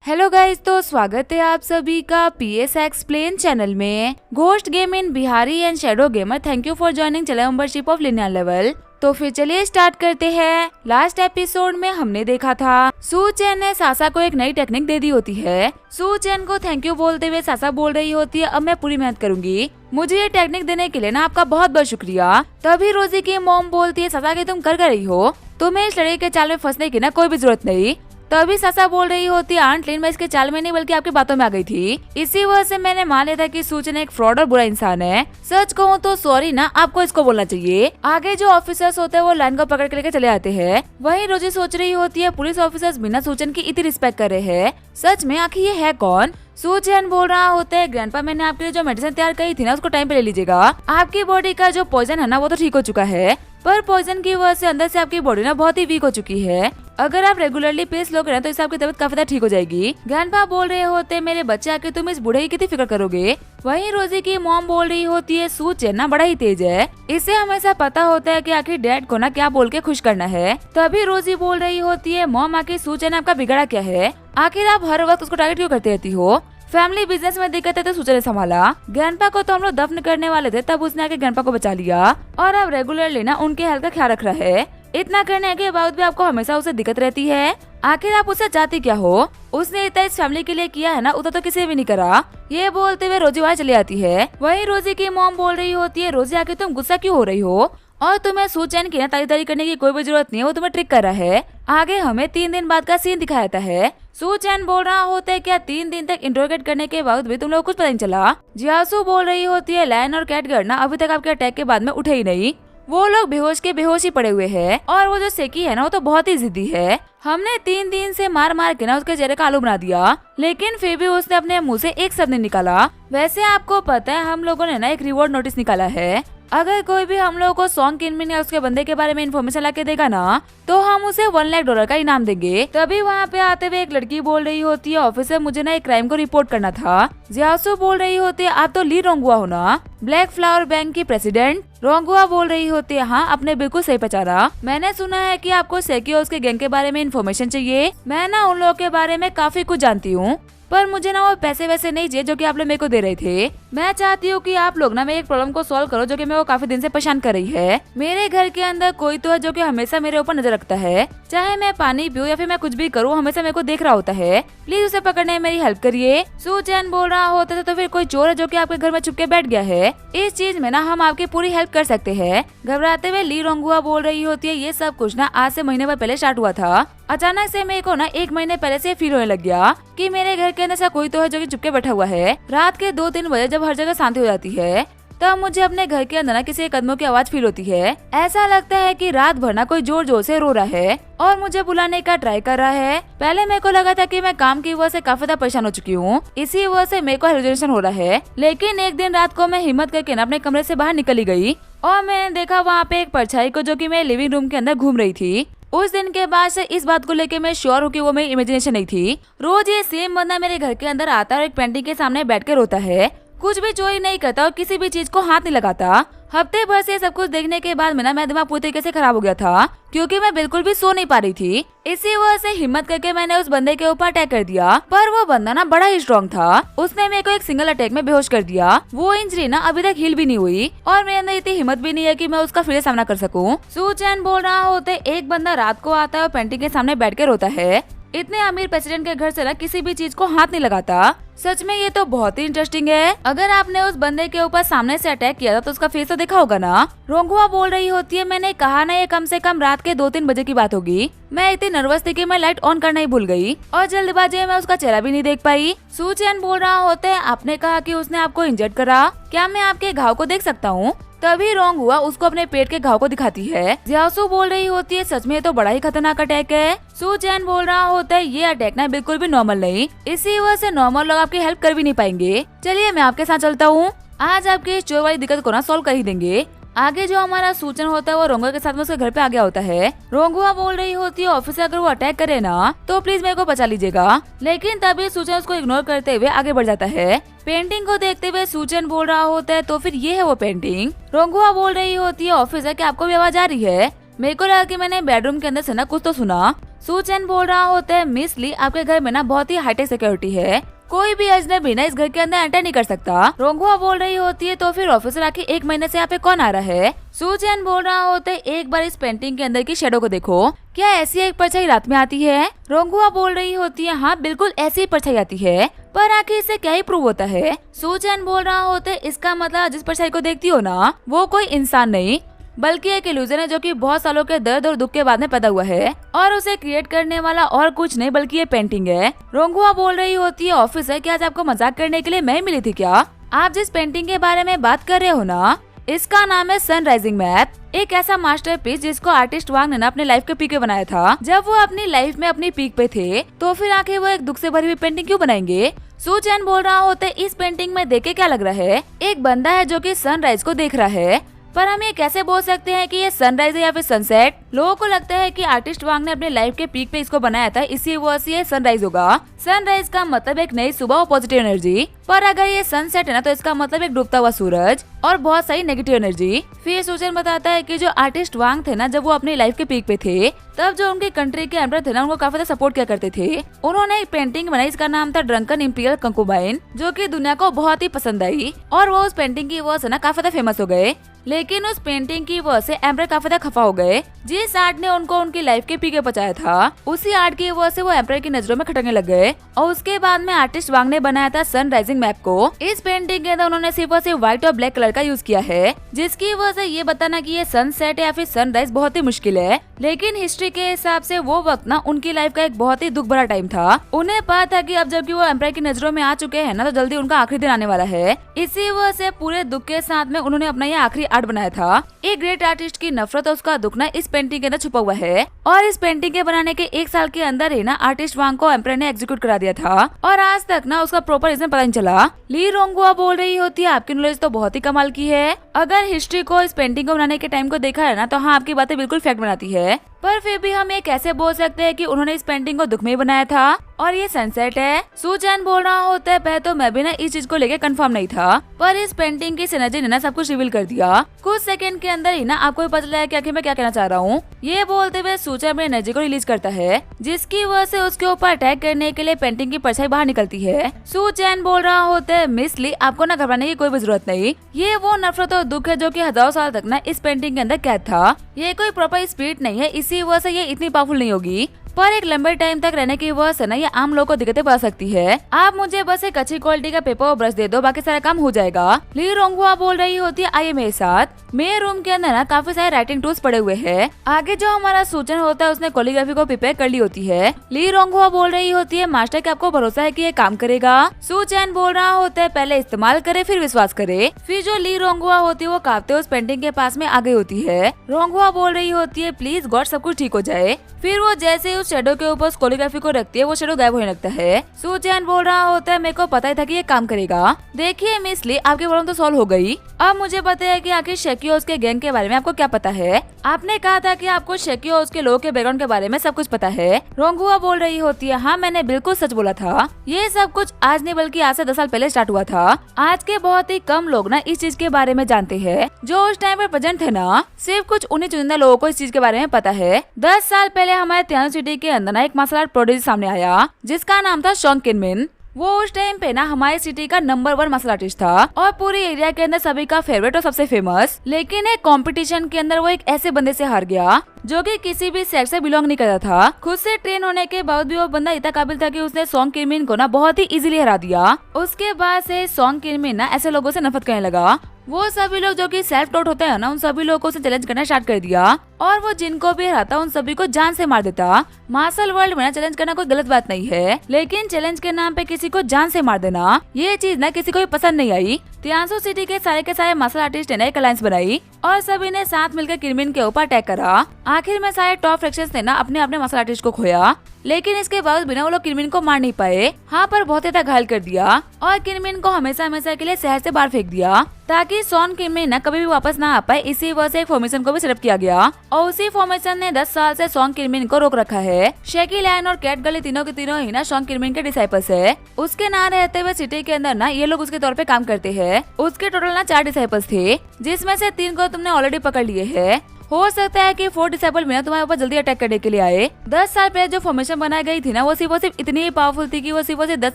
Hello guys, तो स्वागत है आप सभी का PS एक्सप्लेन चैनल में। Ghost game in Bihari and shadow gamer, thank you for joining channel membership of linear level. तो फिर चलिए स्टार्ट करते हैं। लास्ट एपिसोड में हमने देखा था सू चैन ने सासा को एक नई टेक्निक दे दी होती है। सू चैन को थैंक यू बोलते हुए सासा बोल रही होती है, अब मैं पूरी मेहनत करूंगी, मुझे ये टेक्निक देने के लिए ना आपका बहुत बहुत शुक्रिया। तभी रोजी की मॉम बोलती है, सासा की तुम कर रही हो, तुम्हें इस लड़के के चाल में फंसने की ना कोई भी जरूरत नहीं। तभी सासा बोल रही होती है, आंट लिन मैं इसके चाल में नहीं बल्कि आपकी बातों में आ गई थी, इसी वजह से मैंने मान लिया था कि सूचन एक फ्रॉड और बुरा इंसान है। सच कहूँ तो सॉरी ना, आपको इसको बोलना चाहिए। आगे जो ऑफिसर्स होते हैं वो लाइन को पकड़ के लेके चले आते हैं। वहीं रोजी सोच रही होती है, पुलिस ऑफिसर्स बिना सूचन की इतनी रिस्पेक्ट कर रहे हैं, सच में आखिर ये है कौन। सूचन बोल रहा होता है, ग्रैंडपा मैंने आपके लिए जो मेडिसिन तैयार करी थी ना उसको टाइम पे ले लीजिएगा। आपकी बॉडी का जो पॉइजन है ना वो तो ठीक हो चुका है, पर पॉइजन की वजह से अंदर से आपकी बॉडी ना बहुत ही वीक हो चुकी है। अगर आप रेगुलरली पिल्स लोगे ना तो इससे आपकी तबीयत काफी ज्यादा ठीक हो जाएगी। ग्रैंडपा बोल रहे होते, मेरे बच्चे आके तुम इस बूढ़े की कितनी फिक्र करोगे। वहीं रोजी की मॉम बोल रही होती है, सूचन ना बड़ा ही तेज है, इसे हमेशा पता होता है कि आखिर डैड को ना क्या बोल के खुश करना है। तभी रोजी बोल रही होती है, मॉम आखिर सूचन आपका बिगड़ा क्या है, आखिर आप हर वक्त उसको टारगेट क्यों करती रहती हो। फैमिली बिजनेस में दिक्कत है तो सूचन ने संभाला। ग्रैंडपा को तो हम लोग दफन करने वाले थे, तब उसने आके ग्रैंडपा को बचा लिया और अब रेगुलरली ना उनके हेल्थ का ख्याल रख रहा है। इतना करने के बाद भी आपको हमेशा उससे दिक्कत रहती है, आखिर आप उससे चाहती क्या हो। उसने इतना इस फैमिली के लिए किया है ना, उतना तो किसी भी नहीं करा। ये बोलते हुए रोजी वहाँ चली आती है। वहीं रोजी की मॉम बोल रही होती है, रोजी आखिर तुम गुस्सा क्यों हो रही हो, और तुम्हें सूचन की ना तारीदारी करने की कोई भी जरूरत नहीं है, वो तुम्हें ट्रिक कर रहा है। आगे हमें 3 दिन बाद का सीन दिखाया जाता है। सूचन बोल रहा होता है, क्या 3 दिन तक इंटरोगेट करने के बाद भी तुम लोग कुछ पता नहीं चला। जियासू बोल रही होती है, लायन और कैटगर्ल ना अभी तक आपके अटैक के बाद में उठे ही नहीं, वो लोग बेहोश के बेहोश ही पड़े हुए हैं, और वो जो सेकी है ना वो तो बहुत ही जिद्दी है। हमने 3 दिन से मार मार के ना उसके चेहरे का आलू बना दिया, लेकिन फिर भी उसने अपने मुंह से एक शब्द नहीं निकाला। वैसे आपको पता है हम लोगों ने ना एक रिवॉर्ड नोटिस निकाला है, अगर कोई भी हम लोगों को सॉन्ग किनमिन या उसके बंदे के बारे में इन्फॉर्मेशन ला के देगा ना तो हम उसे $1 लाख का इनाम देंगे। तभी वहाँ पे आते हुए एक लड़की बोल रही होती है, ऑफिसर मुझे ना एक क्राइम को रिपोर्ट करना था। जियासू बोल रही होती है, आप तो ली रोंगुआ हो ना, ब्लैक फ्लावर बैंक की प्रेसिडेंट। रोंगुआ बोल रही होती है, हाँ आपने बिल्कुल सही पहचाना, मैंने सुना है कि आपको सेकी और उसके गैंग के बारे में इन्फॉर्मेशन चाहिए। मैं ना उन लोगों के बारे में काफी कुछ जानती हूँ, पर मुझे ना वो पैसे वैसे नहीं चाहिए जो कि आप लोग मेरे को दे रहे थे। मैं चाहती हूँ कि आप लोग ना मेरी एक प्रॉब्लम को सॉल्व करो जो कि मेरे को काफी दिन से परेशान कर रही है। मेरे घर के अंदर कोई तो है जो कि हमेशा मेरे ऊपर नजर रखता है, चाहे मैं पानी पीऊँ या फिर मैं कुछ भी करूँ, हमेशा मेरे को देख रहा होता है, प्लीज उसे पकड़ने में मेरी हेल्प करिए। सूचन बोल रहा होता था, तो फिर कोई चोर है जो कि आपके घर में छुप के बैठ गया है, इस चीज में ना हम आपकी पूरी हेल्प कर सकते हैं। घबराते हुए ली रोंगुआ बोल रही होती है, ये सब कुछ ना आज से महीने भर पहले स्टार्ट हुआ था। अचानक से मेरे को ना 1 महीने पहले से फील होने लग गया कि मेरे घर के अंदर ऐसा कोई तो है जो कि चुपके बैठा हुआ है। रात के 2-3 बजे जब हर जगह शांति हो जाती है तब मुझे अपने घर के अंदर ना किसी के कदमों की आवाज फील होती है। ऐसा लगता है कि रात भर ना कोई जोर जोर से रो रहा है और मुझे बुलाने का ट्राई कर रहा है। पहले मेरे को लगा था कि मैं काम की वजह से काफी ज्यादा परेशान हो चुकी हूँ, इसी वजह से मेरे को हेलुसिनेशन हो रहा है। लेकिन एक दिन रात को मैं हिम्मत करके ना अपने कमरे से बाहर निकली गई और मैंने देखा वहाँ पे एक परछाई को जो कि मेरे लिविंग रूम के अंदर घूम रही थी। उस दिन के बाद से इस बात को लेके मैं श्योर हूँ कि वो मेरी इमेजिनेशन नहीं थी। रोज ये सेम बंदा मेरे घर के अंदर आता है और एक पेंटिंग के सामने बैठ के रोता है, कुछ भी चोरी नहीं करता और किसी भी चीज को हाथ नहीं लगाता। हफ्ते भर से सब कुछ देखने के बाद मेरा दिमाग पूरी तरीके से खराब हो गया था, क्योंकि मैं बिल्कुल भी सो नहीं पा रही थी। इसी वजह से हिम्मत करके मैंने उस बंदे के ऊपर अटैक कर दिया, पर वो बंदा ना बड़ा ही स्ट्रॉन्ग था, उसने मेरे को एक सिंगल अटैक में बेहोश कर दिया। वो इंजरी ना अभी तक हील भी नहीं हुई और मेरे अंदर इतनी हिम्मत भी नहीं है कि मैं उसका फिर सामना कर सकूं। सूचन बोल रहा होते, एक बंदा रात को आता है और पेंटिंग के सामने बैठ के रोता है, इतने अमीर प्रेसिडेंट के घर से ना किसी भी चीज को हाथ नहीं लगाता। सच में ये तो बहुत ही इंटरेस्टिंग है। अगर आपने उस बंदे के ऊपर सामने से अटैक किया था तो उसका फेस तो देखा होगा ना। रोंगुआ बोल रही होती है, मैंने कहा ना ये कम से कम रात के 2-3 बजे की बात होगी। मैं इतनी नर्वस थी कि मैं लाइट ऑन करना ही भूल गई और जल्दबाजी में मैं उसका चेहरा भी नहीं देख पाई। सूचन बोल रहा होता है, आपने कहा कि उसने आपको इंजर्ड करा, क्या मैं आपके घाव को देख सकता हूँ। तभी रोंगुआ उसको अपने पेट के घाव को दिखाती है। जियासू बोल रही होती है, सच में ये तो बड़ा ही खतरनाक अटैक है। सूचन बोल रहा होता है, ये अटैक ना बिल्कुल भी नॉर्मल नहीं, इसी वजह से नॉर्मल लोग आपकी हेल्प कर भी नहीं पाएंगे। चलिए मैं आपके साथ चलता हूँ, आज आपकी इस चोर वाली दिक्कत को ना सॉल्व कर ही देंगे। आगे जो हमारा सूचन होता है वो रोंगुआ के साथ में उसके घर पे आ गया होता है। रोंगुआ बोल रही होती है, ऑफिसर अगर वो अटैक करे ना तो प्लीज मेरे को बचा लीजिएगा, लेकिन तभी सूचन उसको इग्नोर करते हुए आगे बढ़ जाता है। पेंटिंग को देखते हुए सूचन बोल रहा होता है, तो फिर ये है वो पेंटिंग। रोंगुआ बोल रही होती है, ऑफिसर क्या आपको भी आवाज आ रही है। मेरे को लगा कि मैंने बेडरूम के अंदर से ना कुछ तो सुना। सू चैन बोल रहा होता है, मिस ली आपके घर में ना बहुत ही हाईटेक सिक्योरिटी है, कोई भी अजनबी ना इस घर के अंदर एंटर नहीं कर सकता। रोंगहुआ बोल रही होती है, तो फिर ऑफिसर आके 1 महीने से यहाँ पे कौन आ रहा है। सू चैन बोल रहा होता है, एक बार इस पेंटिंग के अंदर की शेडो को देखो, क्या ऐसी एक परछाई रात में आती है। रोंगहुआ बोल रही होती है, हाँ बिल्कुल ऐसी ही परछाई आती है, पर आखिर इससे क्या ही प्रूव होता है। सू चैन बोल रहा होता है, इसका मतलब जिस परछाई को देखती हो ना वो कोई इंसान नहीं बल्कि एक इल्यूजन है जो कि बहुत सालों के दर्द और दुख के बाद में पैदा हुआ है, और उसे क्रिएट करने वाला और कुछ नहीं बल्कि ये पेंटिंग है। रोंगहुआ बोल रही होती है, ऑफिसर क्या आज आपको मजाक करने के लिए मैं मिली थी क्या। आप जिस पेंटिंग के बारे में बात कर रहे हो ना, इसका नाम है सन राइजिंग मैप, एक ऐसा मास्टरपीस जिसको आर्टिस्ट वांग ने अपने लाइफ के पीक पे बनाया था। जब वो अपनी लाइफ में अपनी पीक पे थे तो फिर आखिर वो एक दुख से भरी हुई पेंटिंग क्यों बनाएंगे। सू चैन बोल रहा होता है, इस पेंटिंग में देख के क्या लग रहा है, एक बंदा है जो कि सनराइज को देख रहा है, पर हम ये कैसे बोल सकते हैं कि ये सनराइज है या फिर सनसेट। लोगों को लगता है कि आर्टिस्ट वांग ने अपने लाइफ के पीक पे इसको बनाया था, इसी वजह से ये सनराइज होगा। सनराइज का मतलब एक नई सुबह और पॉजिटिव एनर्जी, पर अगर ये सनसेट है ना तो इसका मतलब एक डूबता हुआ सूरज और बहुत सारी नेगेटिव एनर्जी। फिर सूचन बताता है कि जो आर्टिस्ट वांग थे ना, जब वो अपनी लाइफ के पीक पे थे तब जो उनकी कंट्री के एम्परर थे ना उनको काफी ज्यादा सपोर्ट किया करते थे। उन्होंने एक पेंटिंग बनाई, इसका नाम था ड्रंकन इंपीरियल कंकुबाइन, जो कि दुनिया को बहुत ही पसंद आई और वो उस पेंटिंग की वजह से ना काफी ज्यादा फेमस हो गए। लेकिन उस पेंटिंग की वजह से एम्परर काफी ज्यादा खफा हो गए। जिस आर्ट ने उनको उनकी लाइफ के पीके पहुंचाया था, उसी आर्ट की वजह से वो एम्परर की नजरों में खटकने लग गए। और उसके बाद में आर्टिस्ट वांग ने बनाया था सन राइजिंग मैप को। इस पेंटिंग के अंदर उन्होंने सिर्फ और सिर्फ व्हाइट और ब्लैक कलर का यूज किया है, जिसकी वजह से ये बताना कि ये सनसेट या फिर सनराइज बहुत ही मुश्किल है। लेकिन हिस्ट्री के हिसाब से वो वक्त ना उनकी लाइफ का एक बहुत ही दुख भरा टाइम था। उन्हें पता था कि अब जबकि वो एम्परर की नजरों में आ चुके हैं ना, तो जल्दी उनका आखिरी दिन आने वाला है। इसी वजह से पूरे दुख के साथ में उन्होंने अपना ये आखिरी आर्ट बनाया था। एक ग्रेट आर्टिस्ट की नफरत और उसका दुख ना इस पेंटिंग के अंदर छुपा हुआ है, और इस पेंटिंग के बनाने के 1 साल के अंदर ही ना आर्टिस्ट वांग को एम्परर ने एग्जीक्यूट करा दिया था, और आज तक ना उसका प्रॉपर रीजन पता नहीं चला। ली रोंगहुआ बोल रही होती है, आपकी नॉलेज तो बहुत ही कमाल की है। अगर हिस्ट्री को इस पेंटिंग को बनाने के टाइम को देखा है ना, तो हाँ आपकी बातें बिल्कुल फैक्ट बनाती है, पर फिर भी हम ये कैसे बोल सकते हैं कि उन्होंने इस पेंटिंग को दुख में ही बनाया था और ये सनसेट है। सू चैन बोल रहा होता है, पहले तो मैं भी ना इस चीज को लेके कंफर्म नहीं था, पर इस पेंटिंग की सिनर्जी ने ना सब कुछ रिवील कर दिया। कुछ सेकंड के अंदर ही ना आपको भी पता चला है कि आखिर मैं क्या कहना चाह रहा हूँ। ये बोलते हुए सू चैन अपनी एनर्जी को रिलीज करता है, जिसकी वजह से उसके ऊपर अटैक करने के लिए पेंटिंग की परछाई बाहर निकलती है। सू चैन बोल रहा होता है, मिस ली आपको ना घबराने की कोई भी जरूरत नहीं, ये वो नफरत और दुख है जो कि हजारों साल तक ना इस पेंटिंग के अंदर कैद था। ये कोई प्रॉपर स्पिरिट नहीं है, इसी वजह से ये इतनी पावरफुल नहीं होगी, पर एक लंबे टाइम तक रहने की वजह से ना ये आम लोगों को दिक्कतें पा सकती है। आप मुझे बस एक अच्छी क्वालिटी का पेपर और ब्रश दे दो, बाकी सारा काम हो जाएगा। ली रोंगहुआ बोल रही होती है, आइए मेरे साथ। मेरे रूम के अंदर ना काफी सारे राइटिंग टूल्स पड़े हुए हैं। आगे जो हमारा सूचन होता है उसने कोलियोग्राफी को प्रिपेयर कर ली होती है। ली रोंगहुआ बोल रही होती है, मास्टर क्या आपको भरोसा है कि ये काम करेगा। सू चैन बोल रहा होता है, पहले इस्तेमाल करे फिर विश्वास करे। फिर जो ली रोंगहुआ होती है वो कांपते उस पेंटिंग के पास में आ गई होती है। रोंगहुआ बोल रही होती है, प्लीज गॉड सब कुछ ठीक हो जाए। फिर वो जैसे उस शेडो के ऊपर कोलियोग्राफी को रखती है, वो शेडो गायब होने लगता है। सू चैन बोल रहा होता है, मेरे को पता ही था कि ये काम करेगा। देखिए मिस ली, आपकी प्रॉब्लम तो सॉल्व हो गई। अब मुझे पता है कि आखिर शेकी और उसके गैंग के बारे में आपको क्या पता है। आपने कहा था कि आपको शेकी और उसके लोगों के बैकग्राउंड के बारे में सब कुछ पता है। रोंगहुआ बोल रही होती है, हाँ मैंने बिल्कुल सच बोला था। ये सब कुछ आज नहीं बल्कि आज से 10 साल पहले स्टार्ट हुआ था। आज के बहुत ही कम लोग ना इस चीज के बारे में जानते हैं। जो उस टाइम पर प्रेजेंट थे ना, सिर्फ कुछ उन्हीं चुनिंदा लोगों को इस चीज के बारे में पता है। 10 साल पहले हमारे तियानो सिटी के अंदर ना एक मार्शल आर्ट प्रोडिजी सामने आया, जिसका नाम था शॉन किनमिन। वो उस टाइम पे ना हमारी सिटी का नंबर 1 मार्शल आर्टिस्ट था और पूरे एरिया के अंदर सभी का फेवरेट और सबसे फेमस। लेकिन एक कंपटीशन के अंदर वो एक ऐसे बंदे से हार गया जो कि किसी भी सेक्ट से बिलोंग नहीं करता था। खुद से ट्रेन होने के बाद भी वो बंदा इतना काबिल था कि उसने सॉन्ग किनमिन को ना बहुत ही इजीली हरा दिया। उसके बाद से सॉन्ग किनमिन ना ऐसे लोगों से नफरत करने लगा। वो सभी लोग जो कि सेल्फ डाउट होते हैं ना, उन सभी लोगों को उसे चैलेंज करना स्टार्ट कर दिया और वो जिनको भी हराता उन सभी को जान से मार देता। मार्शल वर्ल्ड में ना चैलेंज करना कोई गलत बात नहीं है, लेकिन चैलेंज के नाम पे किसी को जान से मार देना ये चीज ना किसी को भी पसंद नहीं आई। तियानसो सिटी के सारे मार्शल आर्टिस्ट ने एक अलायंस बनाई और सभी ने साथ मिलकर किनमिन के ऊपर अटैक करा। आखिर में सारे टॉप फ्रैक्शंस ने ना अपने अपने मार्शल आर्टिस्ट को खोया, लेकिन इसके बाद बिना वो लोग किनमिन को मार नहीं पाए। हाँ, पर बहुत ज्यादा घायल कर दिया और किनमिन को हमेशा हमेशा के लिए शहर से बाहर फेंक दिया ताकि सॉन किनमिन ना कभी भी वापस ना आ पाए। इसी वजह से एक फॉर्मेशन को भी सेटअप किया गया और उसी फॉर्मेशन ने 10 साल से सॉन किनमिन को रोक रखा है। शेकी लायन और कैट गर्ल तीनों के तीनों ही ना सॉन किनमिन के डिसाइपल्स है। उसके ना रहते हुए सिटी के अंदर ना ये लोग उसके तौर पे काम करते हैं। उसके टोटल ना 4 डिसाइपल्स थे, जिसमें से 3 को तुमने ऑलरेडी पकड़ लिए है हो सकता है कि 4 डिसेबल मीना तुम्हारे ऊपर जल्दी अटैक करने के लिए आए। 10 साल पहले जो फॉर्मेशन बनाई गई थी ना, वो सिर्फ इतनी ही पावरफुल थी कि वो सिर्फ 10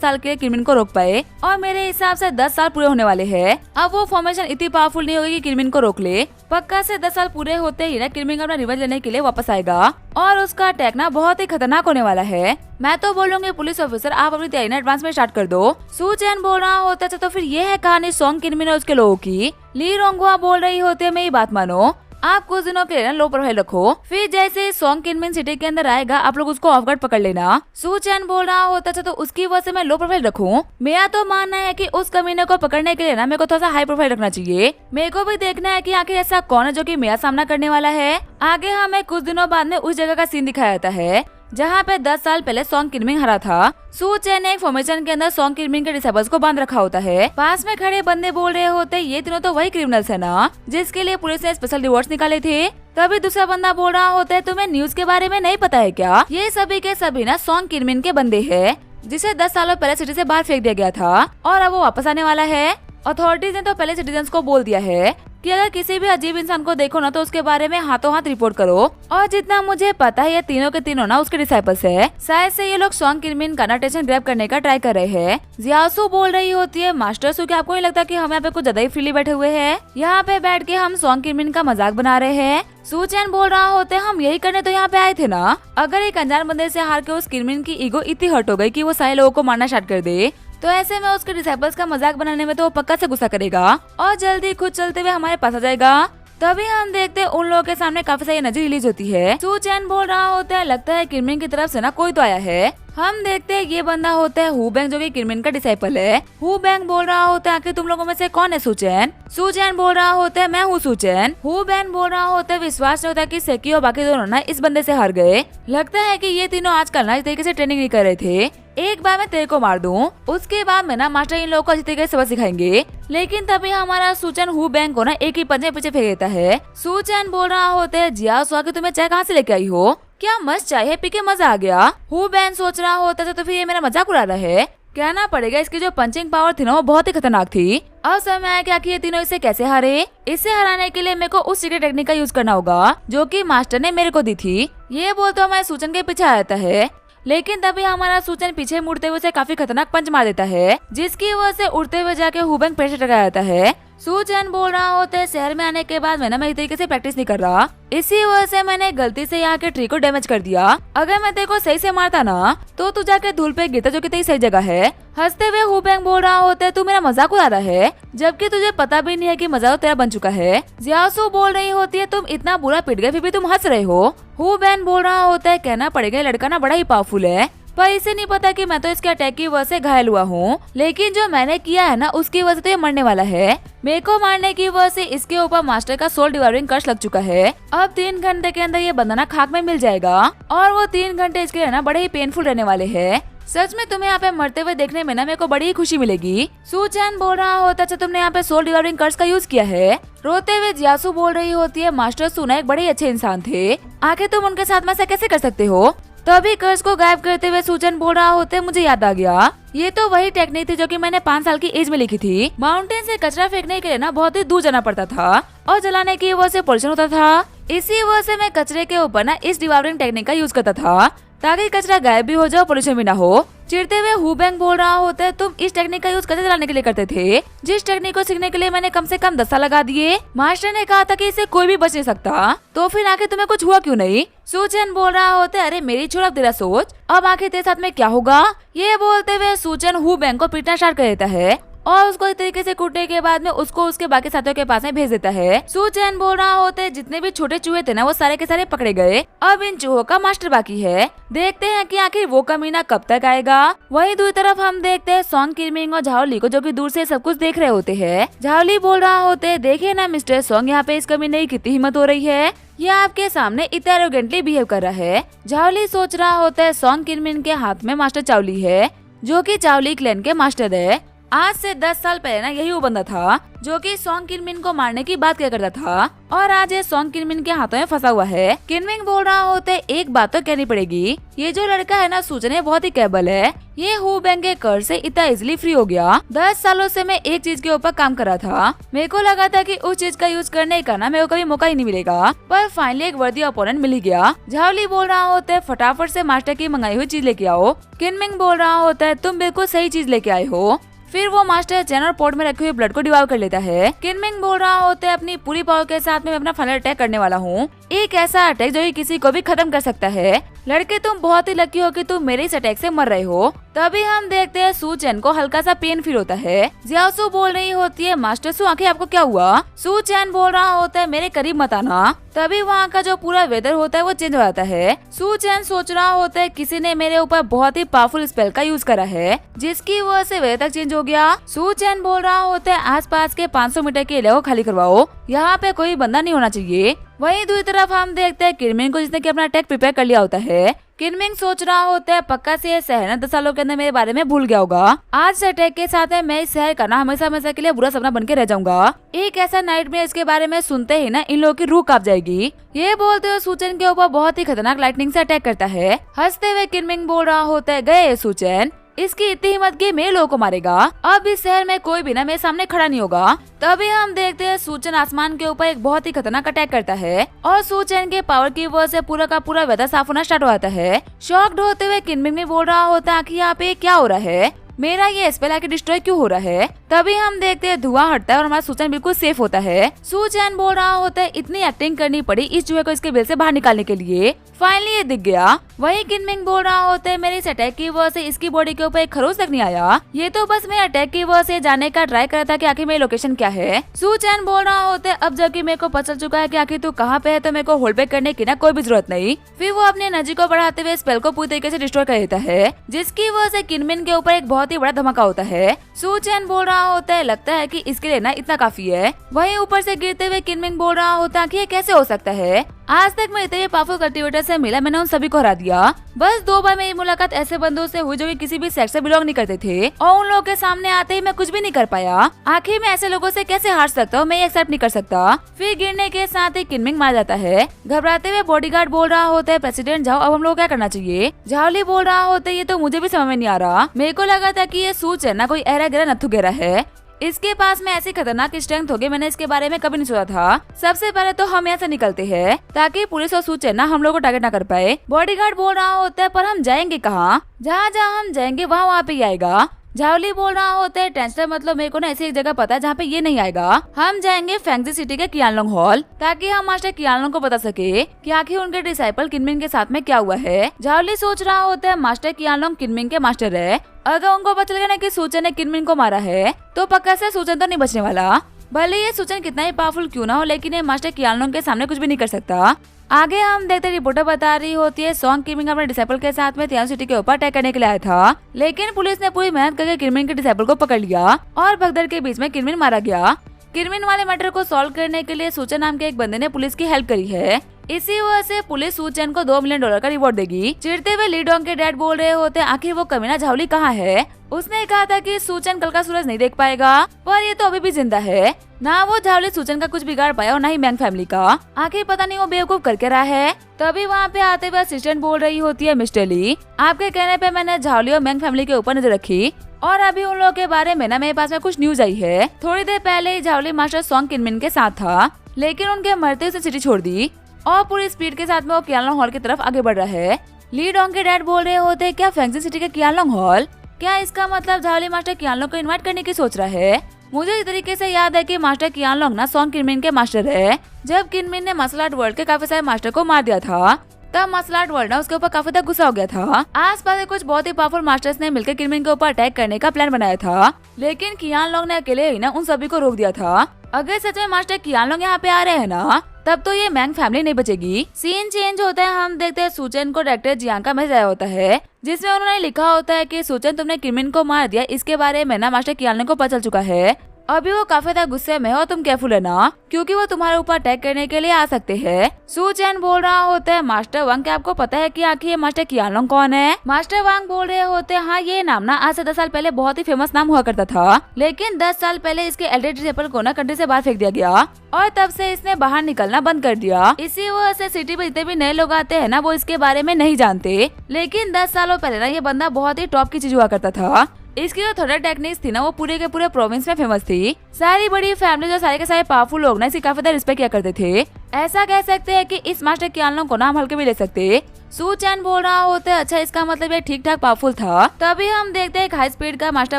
साल के क्रिमिनल को रोक पाए, और मेरे हिसाब से 10 साल पूरे होने वाले हैं। अब वो फॉर्मेशन इतनी पावरफुल नहीं होगी कि क्रिमिनल को रोक ले। पक्का से 10 साल पूरे होते ही ना क्रिमिनल अपना रिवेंज लेने के लिए वापस आएगा, और उसका अटैक ना बहुत ही खतरनाक होने वाला है। मैं तो बोलूंगी पुलिस ऑफिसर, आप अपनी तैयारी एडवांस में स्टार्ट कर दो। सू चैन बोल रहा होता है तो फिर ये है कहानी सॉन्ग किनमिन और उसके लोगों की। ली रोंगवा बोल रही होती है मेरी बात मानो, आप कुछ दिनों के लिए लो प्रोफाइल रखो, फिर जैसे सॉन्ग किनमिन सिटी के अंदर आएगा आप लोग उसको ऑफ गार्ड पकड़ लेना। सू चैन बोल रहा होता है तो उसकी वजह से मैं लो प्रोफाइल रखूं। मेरा तो मानना है कि उस कमीने को पकड़ने के लिए ना मेरे को थोड़ा सा हाई प्रोफाइल रखना चाहिए। मेरे को भी देखना है कि आखिर ऐसा कौन है जो कि मेरा सामना करने वाला है। आगे हमें कुछ दिनों बाद में उस जगह का सीन दिखाया जाता है जहाँ पे 10 साल पहले सॉन्ग किनमिन हरा था। सू चैन ने एक फॉर्मेशन के अंदर सॉन्ग किनमिन के डिसेबल्स को बांध रखा होता है। पास में खड़े बंदे बोल रहे होते ये तीनों तो वही क्रिमिनल्स है ना जिसके लिए पुलिस ने स्पेशल रिवॉर्ड्स निकाले थे। तभी दूसरा बंदा बोल रहा होता है तुम्हें न्यूज के बारे में नहीं पता है क्या, ये सभी के सभी ना सॉन्ग किनमिन के बंदे हैं जिसे 10 सालों पहले सिटी से बाहर फेंक दिया गया था, और अब वो वापस आने वाला है। अथॉरिटीज ने तो पहले सिटीजन्स को बोल दिया है कि अगर किसी भी अजीब इंसान को देखो ना तो उसके बारे में हाथों हाथ रिपोर्ट करो। और जितना मुझे पता है ये तीनों के तीनों ना उसके डिसाइपल्स है। शायद से ये लोग सॉन्ग किनमिन का अटेंशन ग्रैब करने का ट्राई कर रहे हैं। जियासू बोल रही होती है मास्टर सू, क्या आपको नहीं लगता कि हम यहाँ पे कुछ ज्यादा ही फ्रीली बैठे हुए हैं? यहाँ पे बैठ के हम सॉन्ग किनमिन का मजाक बना रहे हैं। सू चैन बोल रहा होते हम यही करने तो यहाँ पे आए थे ना। अगर एक अनजान बंदे से हार के उस किनमिन की ईगो इतनी हर्ट हो गई कि वो सारे लोगों को मारना स्टार्ट कर दे, तो ऐसे में उसके डिसाइपल्स का मजाक बनाने में तो वो पक्का से गुस्सा करेगा और जल्दी खुद चलते हुए हमारे पास आ जाएगा। तभी हम देखते हैं उन लोगों के सामने काफी सारी एनर्जी रिलीज होती है। सू चैन बोल रहा होता है लगता है किनमिन की तरफ से ना कोई तो आया है। हम देखते हैं ये बंदा होता है हु बैंग जो कि किनमिन का डिसाइपल है। हु बैंग बोल रहा होता है आखिर तुम लोगों में से कौन है सू चैन? सू चैन बोल रहा होता है मैं हूँ सू चैन। हु बैंग बोल रहा होता है विश्वास नहीं होता कि सेकी और बाकी दोनों ना इस बंदे से हार गए। लगता है कि ये तीनों आजकल ना इस तरीके से ट्रेनिंग नहीं कर रहे थे। एक बार मैं तेरे को मार दूं, उसके बाद में ना मास्टर इन लोगों को अच्छी तरीके से सबक सिखाएंगे। लेकिन तभी हमारा सूचन हु बैंग को ना एक ही पंजे पीछे फेंक देता है। सूचन बोल रहा होता है जिया सुहा के तुम्हें चाय कहाँ से लेके आई हो? क्या मस्त चाय है, पी के मजा आ गया। हु बैंग सोच रहा होता तो फिर ये मेरा मजाक उड़ा रहा है। कहना पड़ेगा इसकी जो पंचिंग पावर थी ना वो बहुत ही खतरनाक थी। अब समय आया कि आखिर ये तीनों इसे कैसे हारे। इसे हराने के लिए मेरे को उस सीक्रेट टेक्निक का यूज करना होगा जो कि मास्टर ने मेरे को दी थी। ये बोलते हमारे सूचन के पीछे आ जाता है, लेकिन तभी हमारा सूचन पीछे मुड़ते हुए उसे काफी खतरनाक पंच मार देता है, जिसकी वजह से उड़ते हुए जाके हु बैंग पैर से टकरा जाता है। सूचन बोल रहा होता है शहर में आने के बाद मैं इस तरीके से प्रैक्टिस नहीं कर रहा, इसी वजह से मैंने गलती से यहाँ के ट्री को डैमेज कर दिया। अगर मैं तेरे को सही से मारता ना तो तू जाके धूल पे गिरता जो कि तेरी सही जगह है। हंसते हुए हु बैंग बोल रहा होता है तू मेरा मजाक उड़ा रहा है, जबकि तुझे पता भी नहीं है कि मजाक तेरा बन चुका है। जियासू बोल रही होती है तुम इतना बुरा पिट गए फिर भी तुम हंस रहे हो। हु बैंग बोल रहा होता है कहना पड़ेगा लड़का ना बड़ा ही पावरफुल है, पर इसे नहीं पता कि मैं तो इसके अटैक की वजह से घायल हुआ हूँ, लेकिन जो मैंने किया है ना उसकी वजह से तो ये मरने वाला है। मेरे को मारने की वजह से इसके ऊपर मास्टर का सोल डिवाइडिंग कर्स लग चुका है। अब 3 घंटे के अंदर ये बंदा ना खाक में मिल जाएगा और वो 3 घंटे इसके लिए ना बड़े ही पेनफुल रहने वाले हैं। सच में तुम्हें यहाँ पे मरते हुए देखने में ना मेरे को बड़ी ही खुशी मिलेगी। सूचन बोल रहा होता अच्छा तुमने यहाँ पे सोल डिवाइडिंग कर्स का यूज किया है। रोते हुए जियासू बोल रही होती है मास्टर सुना एक बड़े ही अच्छे इंसान थे, आखिर तुम उनके साथ में ऐसा कैसे कर सकते हो? तभी कर्स को गायब करते हुए सूचन बोल रहा होते मुझे याद आ गया, ये तो वही टेक्निक थी जो कि मैंने 5 साल की एज में लिखी थी। माउंटेन से कचरा फेंकने के लिए ना बहुत ही दूर जाना पड़ता था और जलाने की वजह से पोल्यूशन होता था। इसी वजह से मैं कचरे के ऊपर ना इस डिवाइडिंग टेक्निक का यूज करता था ताकि कचरा गायब भी हो जाए, पोल्यूशन भी ना हो। चिढ़ते हुए हु बैंग बोल रहा होता है तुम इस टेक्निक का यूज कचरा जलाने के लिए करते थे, जिस टेक्निक को सीखने के लिए मैंने कम से कम 10 साल लगा दिए। मास्टर ने कहा था कि इसे कोई भी बच नहीं सकता, तो फिर आखिर तुम्हें कुछ हुआ क्यों नहीं? सूचन बोल रहा होता है अरे मेरी छोड़ अब तेरा सोच, अब आखिर तेरे साथ में क्या होगा? ये बोलते हुए सूचन हु बैंग को पीटना स्टार्ट कर देता है और उसको इस तरीके से कूटने के बाद में उसको उसके बाकी साथियों के पास में भेज देता है। सूचन बोल रहा होता है जितने भी छोटे चूहे थे ना वो सारे के सारे पकड़े गए, अब इन चूहों का मास्टर बाकी है। देखते हैं कि आखिर वो कमीना कब तक आएगा। वहीं दूसरी तरफ हम देखते हैं सॉन्ग किनमिन और झाओली को जो कि दूर से सब कुछ देख रहे होते हैं। झाओली बोल रहा होते है देखिए ना मिस्टर सॉन्ग यहाँ पे इस कमीने की कितनी हिम्मत हो रही है, ये आपके सामने इतना एरोगेंटली बिहेव कर रहा है। झाओली सोच रहा होता है सॉन्ग किनमिन के हाथ में मास्टर चावली है जो कि चावली क्लैन के मास्टर है। आज से 10 साल पहले ना यही वो बंदा था जो कि सॉन्ग किनमिन को मारने की बात किया करता था और आज ये सॉन्ग किनमिन के हाथों में फंसा हुआ है। किनमिन बोल रहा होता है एक बात तो कहनी पड़ेगी, ये जो लड़का है ना सूचन, ये बहुत ही कैबल है। ये हु बैंक के कर्ज से इतना इजिली फ्री हो गया। 10 सालों से मैं एक चीज के ऊपर काम कर रहा था। मेरे को लगा था कि उस चीज का यूज करने का ना मेरे को कभी मौका ही नहीं मिलेगा, पर फाइनली एक वर्दी ओपोनेंट मिल ही गया। झावली बोल रहा होता है फटाफट से मास्टर की मंगाई हुई चीज लेके आओ। किनमिन बोल रहा होता है तुम बिल्कुल सही चीज लेके आए हो। फिर वो मास्टर चैन और पोर्ट में रखे हुए ब्लड को डिवाइड कर लेता है। किनमिन बोल रहा होता है अपनी पूरी पावर के साथ में अपना फाइनल अटैक करने वाला हूँ, एक ऐसा अटैक जो किसी को भी खत्म कर सकता है। लड़के तुम बहुत ही लकी हो कि तुम मेरे इस अटैक से मर रहे हो। तभी हम देखते हैं सू चैन को हल्का सा पेन फील होता है। जियासू बोल रही होती है मास्टर सू आखिर आपको क्या हुआ। सू चैन बोल रहा होता है मेरे करीब मत आना। तभी वहाँ का जो पूरा वेदर होता है वो चेंज हो जाता है। सू चैन सोच रहा होता है किसी ने मेरे ऊपर बहुत ही पावरफुल स्पेल का यूज करा है जिसकी वजह से वेदर तक चेंज हो गया। सू चैन बोल रहा होता है आसपास के 500 मीटर के एरिया को खाली करवाओ, यहाँ पे कोई बंदा नहीं होना चाहिए। वहीं दूसरी तरफ हम देखते हैं किनमिन को जिसने कि अपना अटैक प्रिपेयर कर लिया होता है। किनमिन सोच रहा होता है पक्का से ये शहर ना 10 सालों के अंदर मेरे बारे में भूल गया होगा। आज से अटैक के साथ है मैं इस शहर का ना हमेशा हमेशा के लिए बुरा सपना बन के रह जाऊंगा। एक ऐसा नाइट में इसके बारे में सुनते ही ना इन लोगों की रूह कांप जाएगी। ये बोलते हुए सूचन के ऊपर बहुत ही खतरनाक लाइटनिंग से अटैक करता है। हंसते हुए किनमिन बोल रहा होता है गए ये सूचन, इसकी इतनी हिम्मत की मेरे लोगों को मारेगा। अब इस शहर में कोई भी ना मेरे सामने खड़ा नहीं होगा। तभी हम देखते हैं सूचन आसमान के ऊपर एक बहुत ही खतरनाक अटैक करता है और सूचन के पावर की वजह से पूरा का पूरा वेदर साफ होना स्टार्ट हो जाता है। शॉक्ड होते हुए किनमिन भी बोल रहा होता है आखिर यहाँ पे क्या हो रहा है, मेरा ये स्पेल आके डिस्ट्रॉय क्यों हो रहा है। तभी हम देखते हैं धुआं हटता है और हमारा सूचन बिल्कुल सेफ होता है। सूचन बोल रहा होता है इतनी एक्टिंग करनी पड़ी इस चूहे को इसके बिल से बाहर निकालने के लिए, फाइनली ये दिख गया। वहीं किनमिन बोल रहा होता है मेरे इस अटैक की वजह से इसकी बॉडी के ऊपर एक खरोच तक नहीं आया, ये तो बस मेरे अटैक की वजह से जाने का ट्राई कर रहा था कि आखिर मेरी लोकेशन क्या है। सूचन बोल रहा होता है अब जबकि मेरे को पता चल चुका है कि आखिर तू कहाँ पे है तो मेरे को होल्ड बैक करने की ना कोई भी जरूरत नहीं। फिर वो अपनी एनर्जी को बढ़ाते हुए स्पेल को पूरी तरीके से डिस्ट्रॉय कर देता है जिसकी वजह से किनमिन के ऊपर एक बहुत ही बड़ा धमाका होता है। सूचन बोल रहा होता है लगता है कि इसके लिए ना इतना काफी है। वहीं ऊपर से गिरते हुए किनमिन बोल रहा होता है कि ये कैसे हो सकता है, आज तक मैं इतने पावरफुल कल्टीवेटर से मिला, मैंने उन सभी को हरा दिया। बस 2 बार मेरी मुलाकात ऐसे बंदों से हुई जो कि किसी भी सेक्स से बिलोंग नहीं करते थे और उन लोगों के सामने आते ही मैं कुछ भी नहीं कर पाया। आखिर मैं ऐसे लोगों से कैसे हार सकता हूँ, मैं ये एक्सेप्ट नहीं कर सकता। फिर गिरने के साथ ही किनमिन मार जाता है। घबराते हुए बॉडीगार्ड बोल रहा होता है प्रेसिडेंट जाओ, अब हम लोग क्या करना चाहिए। झावली बोल रहा होता है ये तो मुझे भी समझ में नहीं आ रहा, मेरे को लगा था कि ये सूच है ना कोई एरा गिरा नथु गिरा है, इसके पास में ऐसी खतरनाक स्ट्रेंथ होगी, मैंने इसके बारे में कभी नहीं सोचा था। सबसे पहले तो हम यहाँ से निकलते हैं ताकि पुलिस और सूचना ना हम लोग को टारगेट ना कर पाए। बॉडीगार्ड बोल रहा होता है पर हम जाएंगे कहाँ, जहाँ जहाँ हम जाएंगे वहाँ पे ही आएगा। झावली बोल रहा होता है टेंशन मतलब मेरे को ना ऐसी एक जगह पता है जहाँ पे ये नहीं आएगा। हम जाएंगे फैंगजी सिटी के कियानलोंग हॉल ताकि हम मास्टर कियानलोंग को बता सके कि आखिर उनके डिसाइपल किनमिन के साथ में क्या हुआ है। झावली सोच रहा होता है मास्टर कियानलोंग किनमिन के मास्टर है, अगर उनको पता चल गया ना कि सूचन ने किनमिन को मारा है तो पक्का से सूचन तो नहीं बचने वाला। भले ये सूचन कितना ही पावरफुल क्यों ना हो लेकिन ये मास्टर कियानलोंग के सामने कुछ भी नहीं कर सकता। आगे हम देखते रिपोर्टर बता रही होती है सॉन्ग किनमिन अपने डिसाइपल के साथ में तियान सिटी के ऊपर अटैक करने के लिए आया था, लेकिन पुलिस ने पूरी मेहनत करके किनमिन के डिसाइपल को पकड़ लिया और भगदड़ के बीच में किनमिन मारा गया। किनमिन वाले मैटर को सॉल्व करने के लिए सूचन नाम के एक बंदे ने पुलिस की हेल्प करी है। इसी वजह से पुलिस सूचन को $2 मिलियन का रिवॉर्ड देगी। चिढ़ते हुए ली डोंग के डैड बोल रहे होते आखिर वो कमीना झावली कहाँ है। उसने कहा था कि सूचन कल का सूरज नहीं देख पाएगा, पर ये तो अभी भी जिंदा है। ना वो झावली सूचन का कुछ बिगाड़ पाया और ना ही मैंग फैमिली का। आखिर पता नहीं वो बेवकूफ करके रहा है। तभी वहाँ पे आते हुए असिस्टेंट बोल रही होती है मिस्टर ली, आपके कहने पे मैंने झावली और मैंग फैमिली के ऊपर नजर रखी और अभी उन लोगों के बारे में ना मेरे पास में कुछ न्यूज आई है। थोड़ी देर पहले ही झावली मास्टर सॉन्ग किनमिन के साथ था लेकिन उनके मरते उसे सिटी छोड़ दी और पूरी स्पीड के साथ में वो कियानलोंग हॉल की तरफ आगे बढ़ रहा है। ली डोंग के डैड बोल रहे होते क्या फैंगजी सिटी के कियानलोंग हॉल, क्या इसका मतलब झावली मास्टर कियानलोंग को इनवाइट करने की सोच रहा है। मुझे इस तरीके से याद है कि मास्टर कियानलोंग ना सॉन्ग किनमिन के मास्टर है। जब किनमिन ने मार्शल आर्ट वर्ल्ड के काफी सारे मास्टर को मार दिया था तब मार्शल आर्ट वर्ल्ड ना उसके ऊपर काफी तक गुस्सा हो गया था। आसपास के कुछ बहुत ही पावरफुल मास्टर्स ने मिलकर किनमिन के ऊपर अटैक करने का प्लान बनाया था, लेकिन कियानलोंग ने अकेले ही ना उन सभी को रोक दिया था। अगर सच में मास्टर कियानलोंग यहाँ पे आ रहे हैं ना तब तो ये मैंग फैमिली नहीं बचेगी। सीन चेंज होता है, हम देखते हैं सूचन को डायरेक्टर जियांग का मैसेज आया होता है जिसमें उन्होंने लिखा होता है कि सूचन तुमने किनमिन को मार दिया, इसके बारे में ना मास्टर कियानलोंग को पता चल चुका है। अभी वो काफी ज्यादा गुस्से में है और तुम केयरफुल है ना, क्योंकि वो तुम्हारे ऊपर अटैक करने के लिए आ सकते हैं। सू चैन बोल रहा होता है मास्टर वांग, क्या आपको पता है कि आखिर ये मास्टर कियानलोंग कौन है? मास्टर वांग बोल रहे होते हैं हाँ, ये नाम ना आज से 10 साल पहले बहुत ही फेमस नाम हुआ करता था, लेकिन 10 साल पहले इसके एल्डर डिसेबल को ना कंट्री से बाहर फेंक दिया गया और तब से इसने बाहर निकलना बंद कर दिया। इसी वजह से सिटी में जितने भी नए लोग आते हैं ना, वो इसके बारे में नहीं जानते। लेकिन 10 सालों पहले ना ये बंदा बहुत ही टॉप की चीज हुआ करता था। इसकी जो थंडर टेक्निक्स थी ना, वो पूरे के पूरे प्रोविंस में फेमस थी। सारी बड़ी फैमिली जो सारे के सारे पावरफुल लोग ना इसकी काफी ज्यादा रिस्पेक्ट किया करते थे। ऐसा कह सकते हैं कि इस मास्टर कियानलोंग को नाम हल्के भी ले सकते। सू चैन बोल रहा होता है अच्छा, इसका मतलब ये ठीक ठाक पावरफुल था। तभी हम देखते हैं हाई स्पीड का मास्टर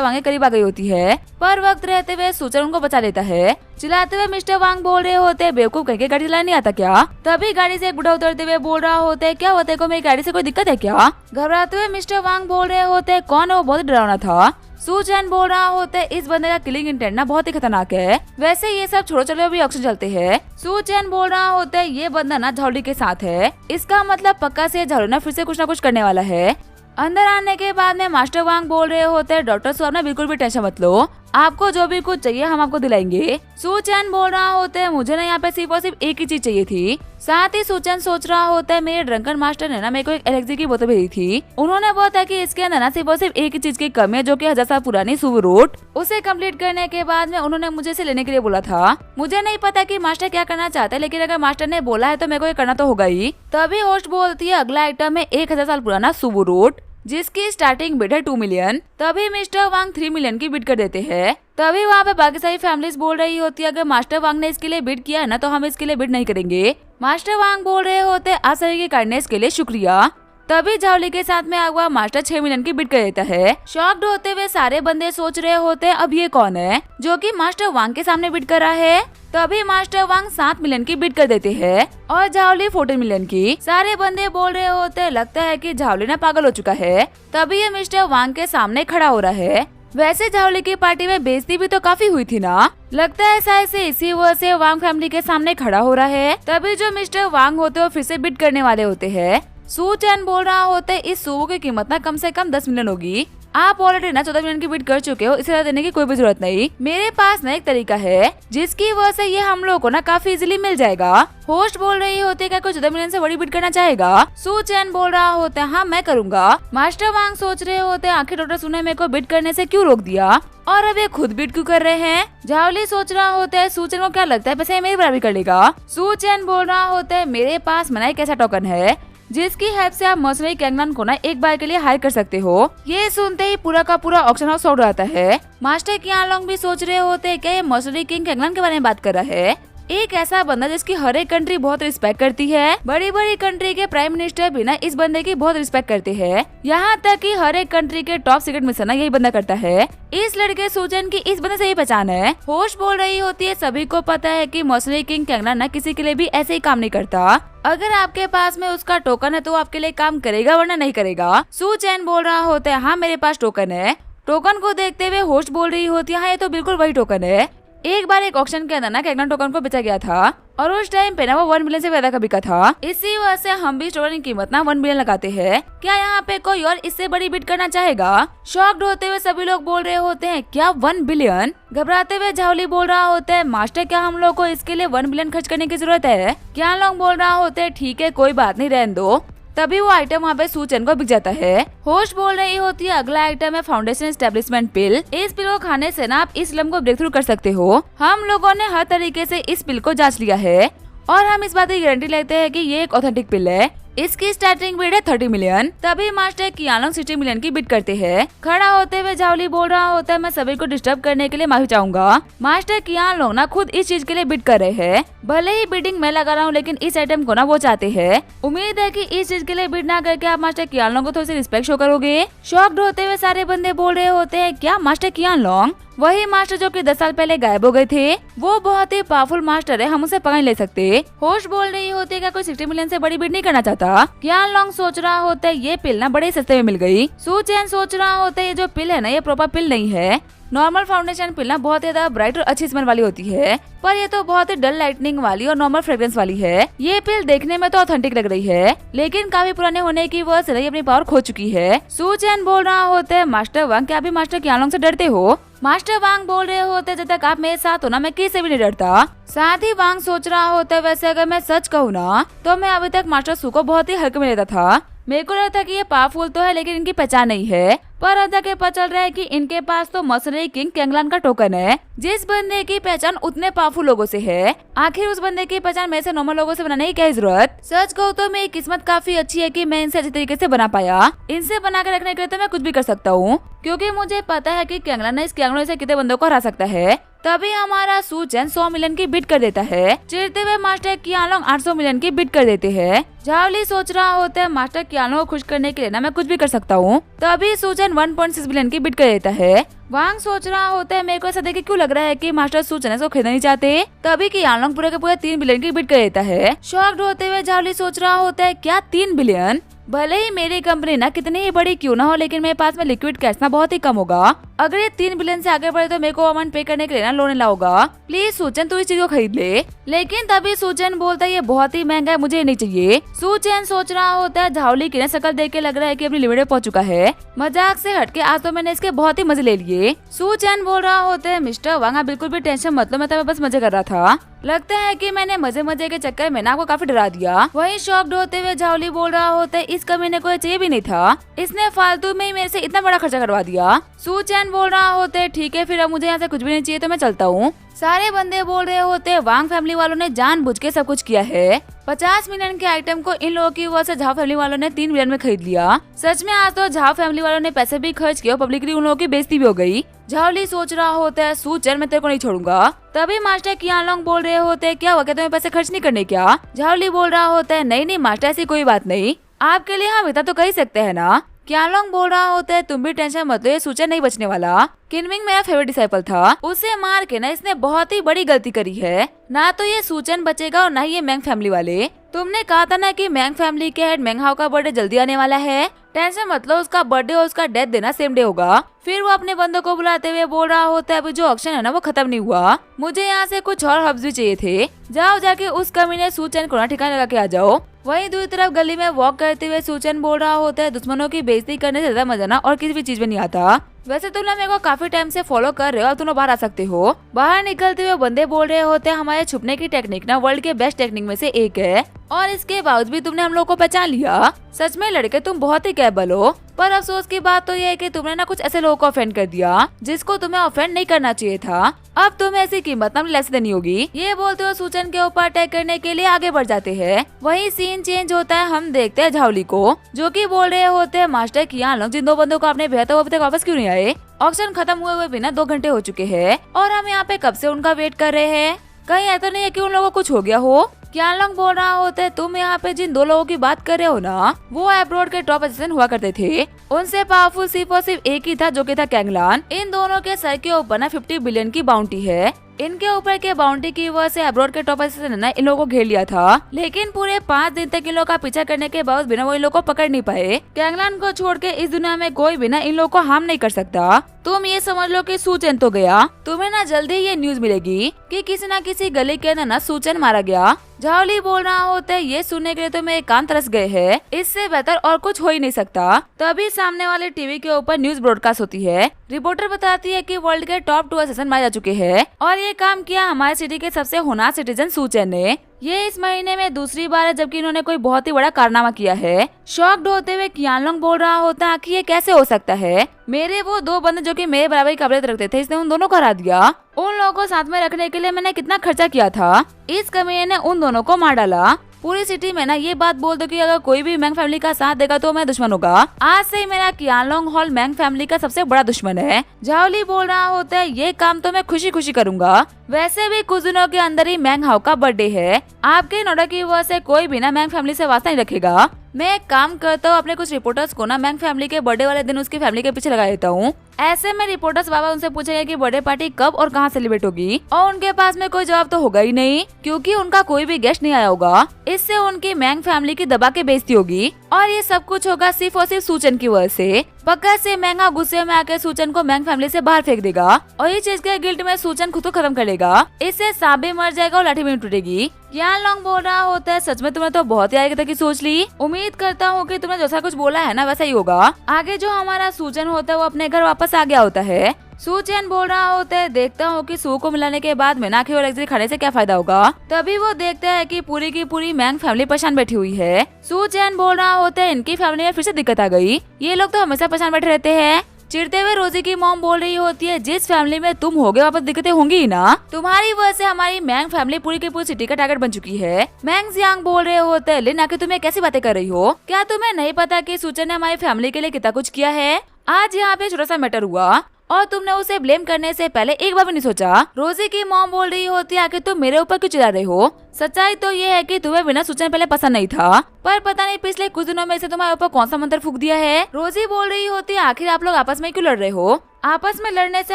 वांग के करीब आ गई होती है, पर वक्त रहते हुए सू चैन उनको बचा लेता है। चिल्लाते हुए मिस्टर वांग बोल रहे होते हैं बेवकूफ कहीं के गाड़ी चलाने नहीं आता क्या? तभी गाड़ी से एक बुढ़ा उतरते हुए बोल रहा होता है क्या होता है को मेरी गाड़ी से कोई दिक्कत है क्या? घबराते हुए मिस्टर वांग बोल रहे होते हैं कौन है वो, बहुत डरावना था। सू चैन बोल रहा होता है इस बंदे का किलिंग इंटेंट ना बहुत ही खतरनाक है। वैसे ये सब छोड़ो, चलो अभी ऑक्शन चलते हैं। सू चैन बोल रहा होता है ये बंदा ना झाउली के साथ है, इसका मतलब पक्का से झाउली ना फिर से कुछ ना कुछ करने वाला है। अंदर आने के बाद में मास्टर वांग बोल रहे होते हैं डॉक्टर साहब ना बिल्कुल भी टेंशन मत लो, आपको जो भी कुछ चाहिए हम आपको दिलाएंगे। सू चैन बोल रहा होता है मुझे ना यहाँ पे सिर्फ और सिर्फ एक ही चीज चाहिए थी। साथ ही सू चैन सोच रहा होता है मेरे ड्रंकन मास्टर ने ना मेरे को एक एलएक्सी की बोतल भेजी थी। उन्होंने बोला कि इसके अंदर ना सिर्फ और सिर्फ एक ही चीज की कमी है, जो कि 1000 साल पुरानी सुबह रूट। उसे कंप्लीट करने के बाद में उन्होंने मुझे इसे लेने के लिए बोला था। मुझे नहीं पता कि मास्टर क्या करना चाहता है, लेकिन अगर मास्टर ने बोला है तो मेरे को ये करना तो होगा ही। तभी होस्ट बोलती है अगला आइटम है 1000 साल पुराना सुबह रूट, जिसकी स्टार्टिंग बिड है 2 मिलियन। तभी मिस्टर वांग 3 मिलियन की बिड कर देते हैं। तभी वहाँ पे बाकी सारी फैमिलीज बोल रही होती है अगर मास्टर वांग ने इसके लिए बिड किया है ना, तो हम इसके लिए बिड नहीं करेंगे। मास्टर वांग बोल रहे होते आप सभी की काइंडनेस के लिए शुक्रिया। तभी झावली के साथ में आगवा मास्टर 6 मिलियन की बिड कर देता है। शॉक्ड होते हुए सारे बंदे सोच रहे होते अब ये कौन है जो कि मास्टर वांग के सामने बिड कर रहा है। तभी मास्टर वांग 7 मिलियन की बिड कर देते हैं और झावली 14 मिलियन की। सारे बंदे बोल रहे होते लगता है कि झावली ना पागल हो चुका है। तभी ये मिस्टर वांग के सामने खड़ा हो रहा है। वैसे झावली की पार्टी में बेइज्जती भी तो काफी हुई थी ना, लगता है शायद से इसी वजह से वांग फैमिली के सामने खड़ा हो रहा है। तभी जो मिस्टर वांग होते हैं फिर से बिड करने वाले होते हैं। सू चैन बोल रहा होता है इस सुबह की कीमत ना कम से कम 10 मिलियन होगी। आप ऑलरेडी ना 14 मिलियन की बिड कर चुके हो, इसे ज्यादा देने की कोई भी जरूरत नहीं। मेरे पास ना एक तरीका है जिसकी वजह से ये हम लोगों को ना काफी इजीली मिल जाएगा। होस्ट बोल रही होती है क्या कोई 14 मिलियन से बड़ी बिड करना चाहेगा? सू चैन बोल रहा होता है हाँ मैं करूँगा। मास्टर वांग सोच रहे होते हैं आखिर डॉक्टर सू ने मेरे को बिड करने से क्यों रोक दिया और अब ये खुद बिड क्यों कर रहे हैं? झावली सोच रहा होता है सू चैन को क्या लगता है पैसे मेरी बराबरी कर लेगा? सू चैन बोल रहा होता है मेरे पास मना एक ऐसा टोकन है जिसकी हेल्प से आप मर्सनरी कैंगनान को ना एक बार के लिए हायर कर सकते हो। ये सुनते ही पूरा का पूरा ऑक्शन हाउस आउट आता है। मास्टर कियानलोंग भी सोच रहे होते हैं क्या ये मर्सनरी किंग कैंगनान के बारे में बात कर रहा है। एक ऐसा बंदा जिसकी हर एक कंट्री बहुत रिस्पेक्ट करती है। बड़ी बड़ी कंट्री के प्राइम मिनिस्टर भी ना इस बंदे की बहुत रिस्पेक्ट करते हैं। यहाँ तक कि हर एक कंट्री के टॉप सीक्रेट मिशन ना यही बंदा करता है। इस लड़के सू चैन की इस बंदे से ही पहचान है। होस्ट बोल रही होती है सभी को पता है कि मर्सनरी किंग कैंगनान ना किसी के लिए भी ऐसे ही काम नहीं करता। अगर आपके पास में उसका टोकन है तो आपके लिए काम करेगा वरना नहीं करेगा। सू चैन बोल रहा होता है हाँ मेरे पास टोकन है। टोकन को देखते हुए होस्ट बोल रही होती है हाँ ये तो बिल्कुल वही टोकन है। एक बार एक ऑक्शन के अंदर ना कैंगनान टोकन को बेचा गया था और उस टाइम पे ना वो 1 मिलियन से ज्यादा का बिका था। इसी वजह से हम भी टोकन की कीमत ना 1 मिलियन लगाते हैं। क्या यहाँ पे कोई और इससे बड़ी बिड करना चाहेगा? शॉक्ड होते हुए सभी लोग बोल रहे होते हैं क्या 1 बिलियन? घबराते हुए झावली बोल रहा होता है मास्टर क्या हम लोग को इसके लिए 1 बिलियन खर्च करने की जरूरत है? कियानलोंग बोल रहा होता है ठीक है कोई बात नहीं रहने दो। तभी वो आइटम वहाँ पे सू चैन को बिक जाता है। होस्ट बोल रही होती है अगला आइटम है फाउंडेशन एस्टेब्लिशमेंट पिल। इस पिल को खाने से ना आप इस स्लम को ब्रेक थ्रू कर सकते हो। हम लोगों ने हर तरीके से इस पिल को जांच लिया है और हम इस बात की गारंटी लेते हैं कि ये एक ऑथेंटिक पिल है। इसकी स्टार्टिंग बिड है 30 मिलियन। तभी मास्टर कियानलोंग 60 मिलियन की बिड करते हैं। खड़ा होते हुए झावली बोल रहा होता है मैं सभी को डिस्टर्ब करने के लिए माफी चाहूंगा। मास्टर कियानलोंग ना खुद इस चीज के लिए बिड कर रहे हैं। भले ही बिडिंग मैं लगा रहा हूँ लेकिन इस आइटम को ना वो चाहते हैं। उम्मीद है कि इस चीज के लिए बिड ना करके आप मास्टर कियानलोंग को थोड़ी सी रिस्पेक्ट शो करोगे। शॉक्ड होते हुए सारे बंदे बोल रहे होते हैं क्या मास्टर कियानलोंग? वही मास्टर जो कि 10 साल पहले गायब हो गए थे। वो बहुत ही पावरफुल मास्टर है, हम उसे पकड़ ले सकते। होस्ट बोल रही होती है क्या कोई 60 मिलियन से बड़ी बिड नहीं करना चाहता? कियानलोंग सोच रहा होता है ये पिल ना बड़े सस्ते में मिल गई। सू चैन सोच रहा होता है ये जो पिल है ना ये प्रॉपर पिल नहीं है, नॉर्मल फाउंडेशन पिल ना बहुत ज्यादा ब्राइट और अच्छी स्मेल वाली होती है, पर ये तो बहुत ही डल लाइटनिंग वाली और नॉर्मल फ्रेग्रेंस वाली है। ये पिल देखने में तो ऑथेंटिक लग रही है, लेकिन काफी पुराने होने की वजह से अपनी पावर खो चुकी है। सू चैन बोल रहा होता है, मास्टर वांग क्या अभी मास्टर क्यालोंग से डरते हो? मास्टर वांग बोल रहे होते, जब तक आप मेरे साथ हो ना मैं किसी से भी नहीं डरता। साथ ही वांग सोच रहा होता है, वैसे अगर मैं सच कहूँ ना तो मैं अभी तक मास्टर सू को बहुत ही हल्के में लेता था। मेरे को लगता था कि ये पावरफुल तो है लेकिन इनकी पहचान नहीं है, पर अब जाके पता चल रहा है कि इनके पास तो मर्सनरी किंग कैंगलान का टोकन है। जिस बंदे की पहचान उतने पावरफुल लोगों से है, आखिर उस बंदे की पहचान मेरे से नॉर्मल लोगों से बनाने की क्या जरूरत। सच कहूँ तो मेरी किस्मत काफी अच्छी है कि मैं इनसे अच्छे तरीके से बना पाया। इनसे बना के रखने के लिए तो मैं कुछ भी कर सकता हूँ, क्योंकि मुझे पता है कि कैंगलान ने इस कैंगलों से कितने बंदों को हरा सकता है। तभी हमारा सू चैन 100 मिलियन की बिड कर देता है। चिढ़ते हुए मास्टर क्यालोंग 800 मिलियन की बिड कर देते हैं। झाओ ली सोच रहा होता है, मास्टर क्यालोंग को खुश करने के लिए ना मैं कुछ भी कर सकता हूँ। तभी सू चैन 1.6 बिलियन की बिड कर देता है। वांग सोच रहा होता है, मेरे को ऐसा देख के क्यों लग रहा है कि मास्टर सू चैन इसको खरीदना नहीं चाहते। तभी क्यालोंग पूरे के पूरे 3 बिलियन की बिड कर देता है। शॉक्ड होते हुए झाओ ली सोच रहा होता है, क्या 3 बिलियन? भले ही मेरी कंपनी ना कितनी ही बड़ी क्यों ना हो, लेकिन मेरे पास में लिक्विड कैश ना बहुत ही कम होगा। अगर ये 3 बिलियन से आगे बढ़े तो मेरे को अमाउंट पे करने के लिए ना लोन लेना होगा। प्लीज सूचन तू इस चीज को खरीद ले। लेकिन तभी सूचन बोलता है, ये बहुत ही महंगा है, मुझे नहीं चाहिए। सूचन सोच रहा होता है, झाओ ली की शक्ल देख के लग रहा है कि अपनी लिमिट में पहुंच चुका है। मजाक से हटके आज तो मैंने इसके बहुत ही मजे ले लिए। सूचन बोल रहा होता है, मिस्टर वांग बिल्कुल भी टेंशन मत लो, मैं तो बस मजे कर रहा था। लगता है कि मैंने मजे मजे के चक्कर में ना आपको काफी डरा दिया। वहीं शॉक्ड होते हुए झाओ ली बोल रहा होता है, इस कमीने को चाहिए भी नहीं था, इसने फालतू में ही मेरे से इतना बड़ा खर्चा करवा दिया। सू चैन बोल रहा होते है, ठीक है फिर अब मुझे यहाँ से कुछ भी नहीं चाहिए तो मैं चलता हूँ। सारे बंदे बोल रहे होते, वांग फैमिली वालों ने जानबूझ के सब कुछ किया है। 50 मिलियन के आइटम को इन लोगों की वजह से झाओ फैमिली वालों ने 3 मिलियन में खरीद लिया। सच में आज तो झाओ फैमिली वालों ने पैसे भी खर्च किए और पब्लिकली उन लोगों की बेइज्जती भी हो गई। झाओ ली सोच रहा होता है, सू चैन मैं तेरे को नहीं छोड़ूंगा। तभी मास्टर क्यालोंग बोल रहे होते, क्या हुआ, क्या तुम्हें पैसे खर्च नहीं करने क्या? झाओ ली बोल रहा होता है, नहीं नहीं मास्टर ऐसी कोई बात नहीं, आपके लिए हम इतना तो कह ही सकते हैं ना। क्यालोंग बोल रहा होता है, तुम भी टेंशन मत लो, ये सूचन नहीं बचने वाला। किनमिंग मेरा फेवरेट डिसाइपल था, उसे मार के ना इसने बहुत ही बड़ी गलती करी है। ना तो ये सूचन बचेगा और ना ही ये मैंग फैमिली वाले। तुमने कहा था ना कि मैंग फैमिली के हेड मैंग हाओ का बर्थडे जल्दी आने वाला है। टेंशन मत लो, उसका बर्थडे और उसका डेथ देना सेम डे होगा। फिर वो अपने बंदों को बुलाते हुए बोल रहा होता है, अभी जो ऑक्शन है ना वो खत्म नहीं हुआ, मुझे यहाँ से कुछ और हब्स भी चाहिए थे। जाओ जाके उस कमीने सूचन को ना ठिकाने लगा के आ जाओ। वहीं दूसरी तरफ गली में वॉक करते हुए सूचन बोल रहा होता है, दुश्मनों की बेइज्जती करने से ज्यादा मजा ना और किसी भी चीज में नहीं आता। वैसे तुम लोग मेरे को काफी टाइम से फॉलो कर रहे हो और तुम लोग बाहर आ सकते हो। बाहर निकलते हुए बंदे बोल रहे होते हैं, हमारे छुपने की टेक्निक ना वर्ल्ड के बेस्ट टेक्निक में से एक है और इसके बावजूद भी तुमने हम लोग को पहचान लिया। सच में लड़के तुम बहुत ही कैपेबल हो, पर अफसोस की बात तो ये है कि तुमने ना कुछ ऐसे लोगों को ऑफेंड कर दिया जिसको तुम्हें ऑफेंड नहीं करना चाहिए था। अब तुम्हें ऐसी कीमत ना लेस देनी होगी। ये बोलते हुए सूचन के ऊपर अटैक करने के लिए आगे बढ़ जाते हैं। वही सीन चेंज होता है, हम देखते हैं झाओ ली को जो कि बोल रहे होते हैं, मास्टर क्यालोंग जिन 2 बंदों को आपने भेजा था वो अभी तक वापस क्यों नहीं आए? ऑक्शन खत्म हुए बिना 2 घंटे हो चुके हैं और हम यहाँ पे कब से उनका वेट कर रहे हैं। कहीं ऐसा नहीं है कि उन लोगों को कुछ हो गया हो? क्यालोंग बोल रहा होता है, तुम यहाँ पे जिन 2 लोगों की बात कर रहे हो ना, वो एब्रोड के टॉप असिस्टेंट हुआ करते थे। उनसे पावरफुल सिर्फ और सिर्फ एक ही था जो कि था कैंगलान। इन दोनों के सर के ऊपर ना 50 बिलियन की बाउंटी है। इनके ऊपर के बाउंटी की वजह से एब्रोड के टॉप असिस्टेंट ने इन लोगों को घेर लिया था, लेकिन पूरे 5 दिन तक इन लोगों का पीछा करने के बाद बिना वो इन लोगों को पकड़ नहीं पाए। कैंगलान को छोड़ के इस दुनिया में कोई बिना इन लोगों को हार्म नहीं कर सकता। तुम ये समझ लो कि सूचन तो गया, तुम्हें ना जल्दी ये न्यूज मिलेगी कि किसी न किसी गली के अंदर ना सूचन मारा गया। झाओ ली बोल रहा होता है, ये सुनने के लिए तो मेरे कान तरस गए हैं, इससे बेहतर और कुछ हो ही नहीं सकता। तभी सामने वाले टीवी के ऊपर न्यूज ब्रॉडकास्ट होती है। रिपोर्टर बताती है कि वर्ल्ड के टॉप 2 असिस्टेंट मारे जा चुके हैं और ये काम किया हमारे सिटी के सबसे होनहार सिटीजन सूचन ने। ये इस महीने में दूसरी बार है जबकि इन्होंने कोई बहुत ही बड़ा कारनामा किया है। शॉक्ड होते हुए क्यालोंग बोल रहा होता है कि ये कैसे हो सकता है, मेरे वो 2 बंदे जो कि मेरे बराबर की काबिलियत रखते थे, इसने उन दोनों को हरा दिया। उन लोगों को साथ में रखने के लिए मैंने कितना खर्चा किया था, इस कमीने ने उन दोनों को मार डाला। पूरी सिटी में ना ये बात बोल दो कि अगर कोई भी मैंग फैमिली का साथ देगा तो मैं दुश्मन होगा। आज से ही मेरा क्यालोंग हॉल मैंग फैमिली का सबसे बड़ा दुश्मन है। झाओ ली बोल रहा होता है, ये काम तो मैं खुशी खुशी करूंगा। वैसे भी कुछ दिनों के अंदर ही मैंग हाओ का बर्थडे है, आपके ऑर्डर की वजह से कोई भी ना मैंग फैमिली से वास्ता नहीं रखेगा। मैं एक काम करता हूँ, अपने कुछ रिपोर्टर्स को ना मैंग फैमिली के बर्थडे वाले दिन उसकी फैमिली के पीछे लगा देता हूँ। ऐसे में रिपोर्टर्स बाबा उनसे पूछेंगे कि बर्थडे पार्टी कब और कहाँ सेलिब्रेट होगी, और उनके पास में कोई जवाब तो होगा ही नहीं क्योंकि उनका कोई भी गेस्ट नहीं आया होगा। इससे उनकी मैंग फैमिली की दबा के बेइज्जती होगी और ये सब कुछ होगा सिर्फ और सिर्फ सूचन की वजह से। पक्का से महंगा गुस्से में आकर सूचन को मैंग फैमिली से बाहर फेंक देगा और इस चीज के गिल्ट में सूचन खुद को खत्म कर लेगा। इससे सांप भी मर जाएगा और लाठी भी टूटेगी। यान लॉन्ग बोल रहा होता है, सच में तुमने तो बहुत ही आगे तक की सोच ली। उम्मीद करता हूँ कि तुमने जैसा कुछ बोला है ना वैसा ही होगा। आगे जो हमारा सूचन होता है वो अपने घर वापस आ गया होता है। सूचन बोल रहा होता है, देखता हूँ कि सू को मिलाने के बाद मीनाक्षी और लग्जरी खाने से क्या फायदा होगा। तभी वो देखता है कि पूरी की पूरी मैंग फैमिली परेशान बैठी हुई है। सूचन बोल रहा होता है, इनकी फैमिली में फिर से दिक्कत आ गई। ये लोग तो हमेशा परेशान बैठे रहते हैं। चिढ़ते हुए रोजी की मॉम बोल रही होती है, जिस फैमिली में तुम होगे वापस दिक्कतें होंगी ही ना। तुम्हारी वजह से हमारी मैंग फैमिली पूरी की पूरी सिटी का टारगेट बन चुकी है। मैंग जियांग बोल रहे होते हैं, लिन आके तुम्हें कैसी बातें कर रही हो? क्या तुम्हें नहीं पता कि सूचन ने हमारी फैमिली के लिए कितना कुछ किया है? आज यहाँ पे छोटा सा मैटर हुआ और तुमने उसे ब्लेम करने से पहले एक बार भी नहीं सोचा। रोजी की मॉम बोल रही होती है, आखिर तुम मेरे ऊपर क्यों चिल्ला रहे हो? सच्चाई तो ये है कि तुम्हें बिना सूचन पहले पसंद नहीं था, पर पता नहीं पिछले कुछ दिनों में से तुम्हारे ऊपर कौन सा मंत्र फूंक दिया है। रोजी बोल रही होती है, आखिर आप लोग आपस में क्यों लड़ रहे हो? आपस में लड़ने से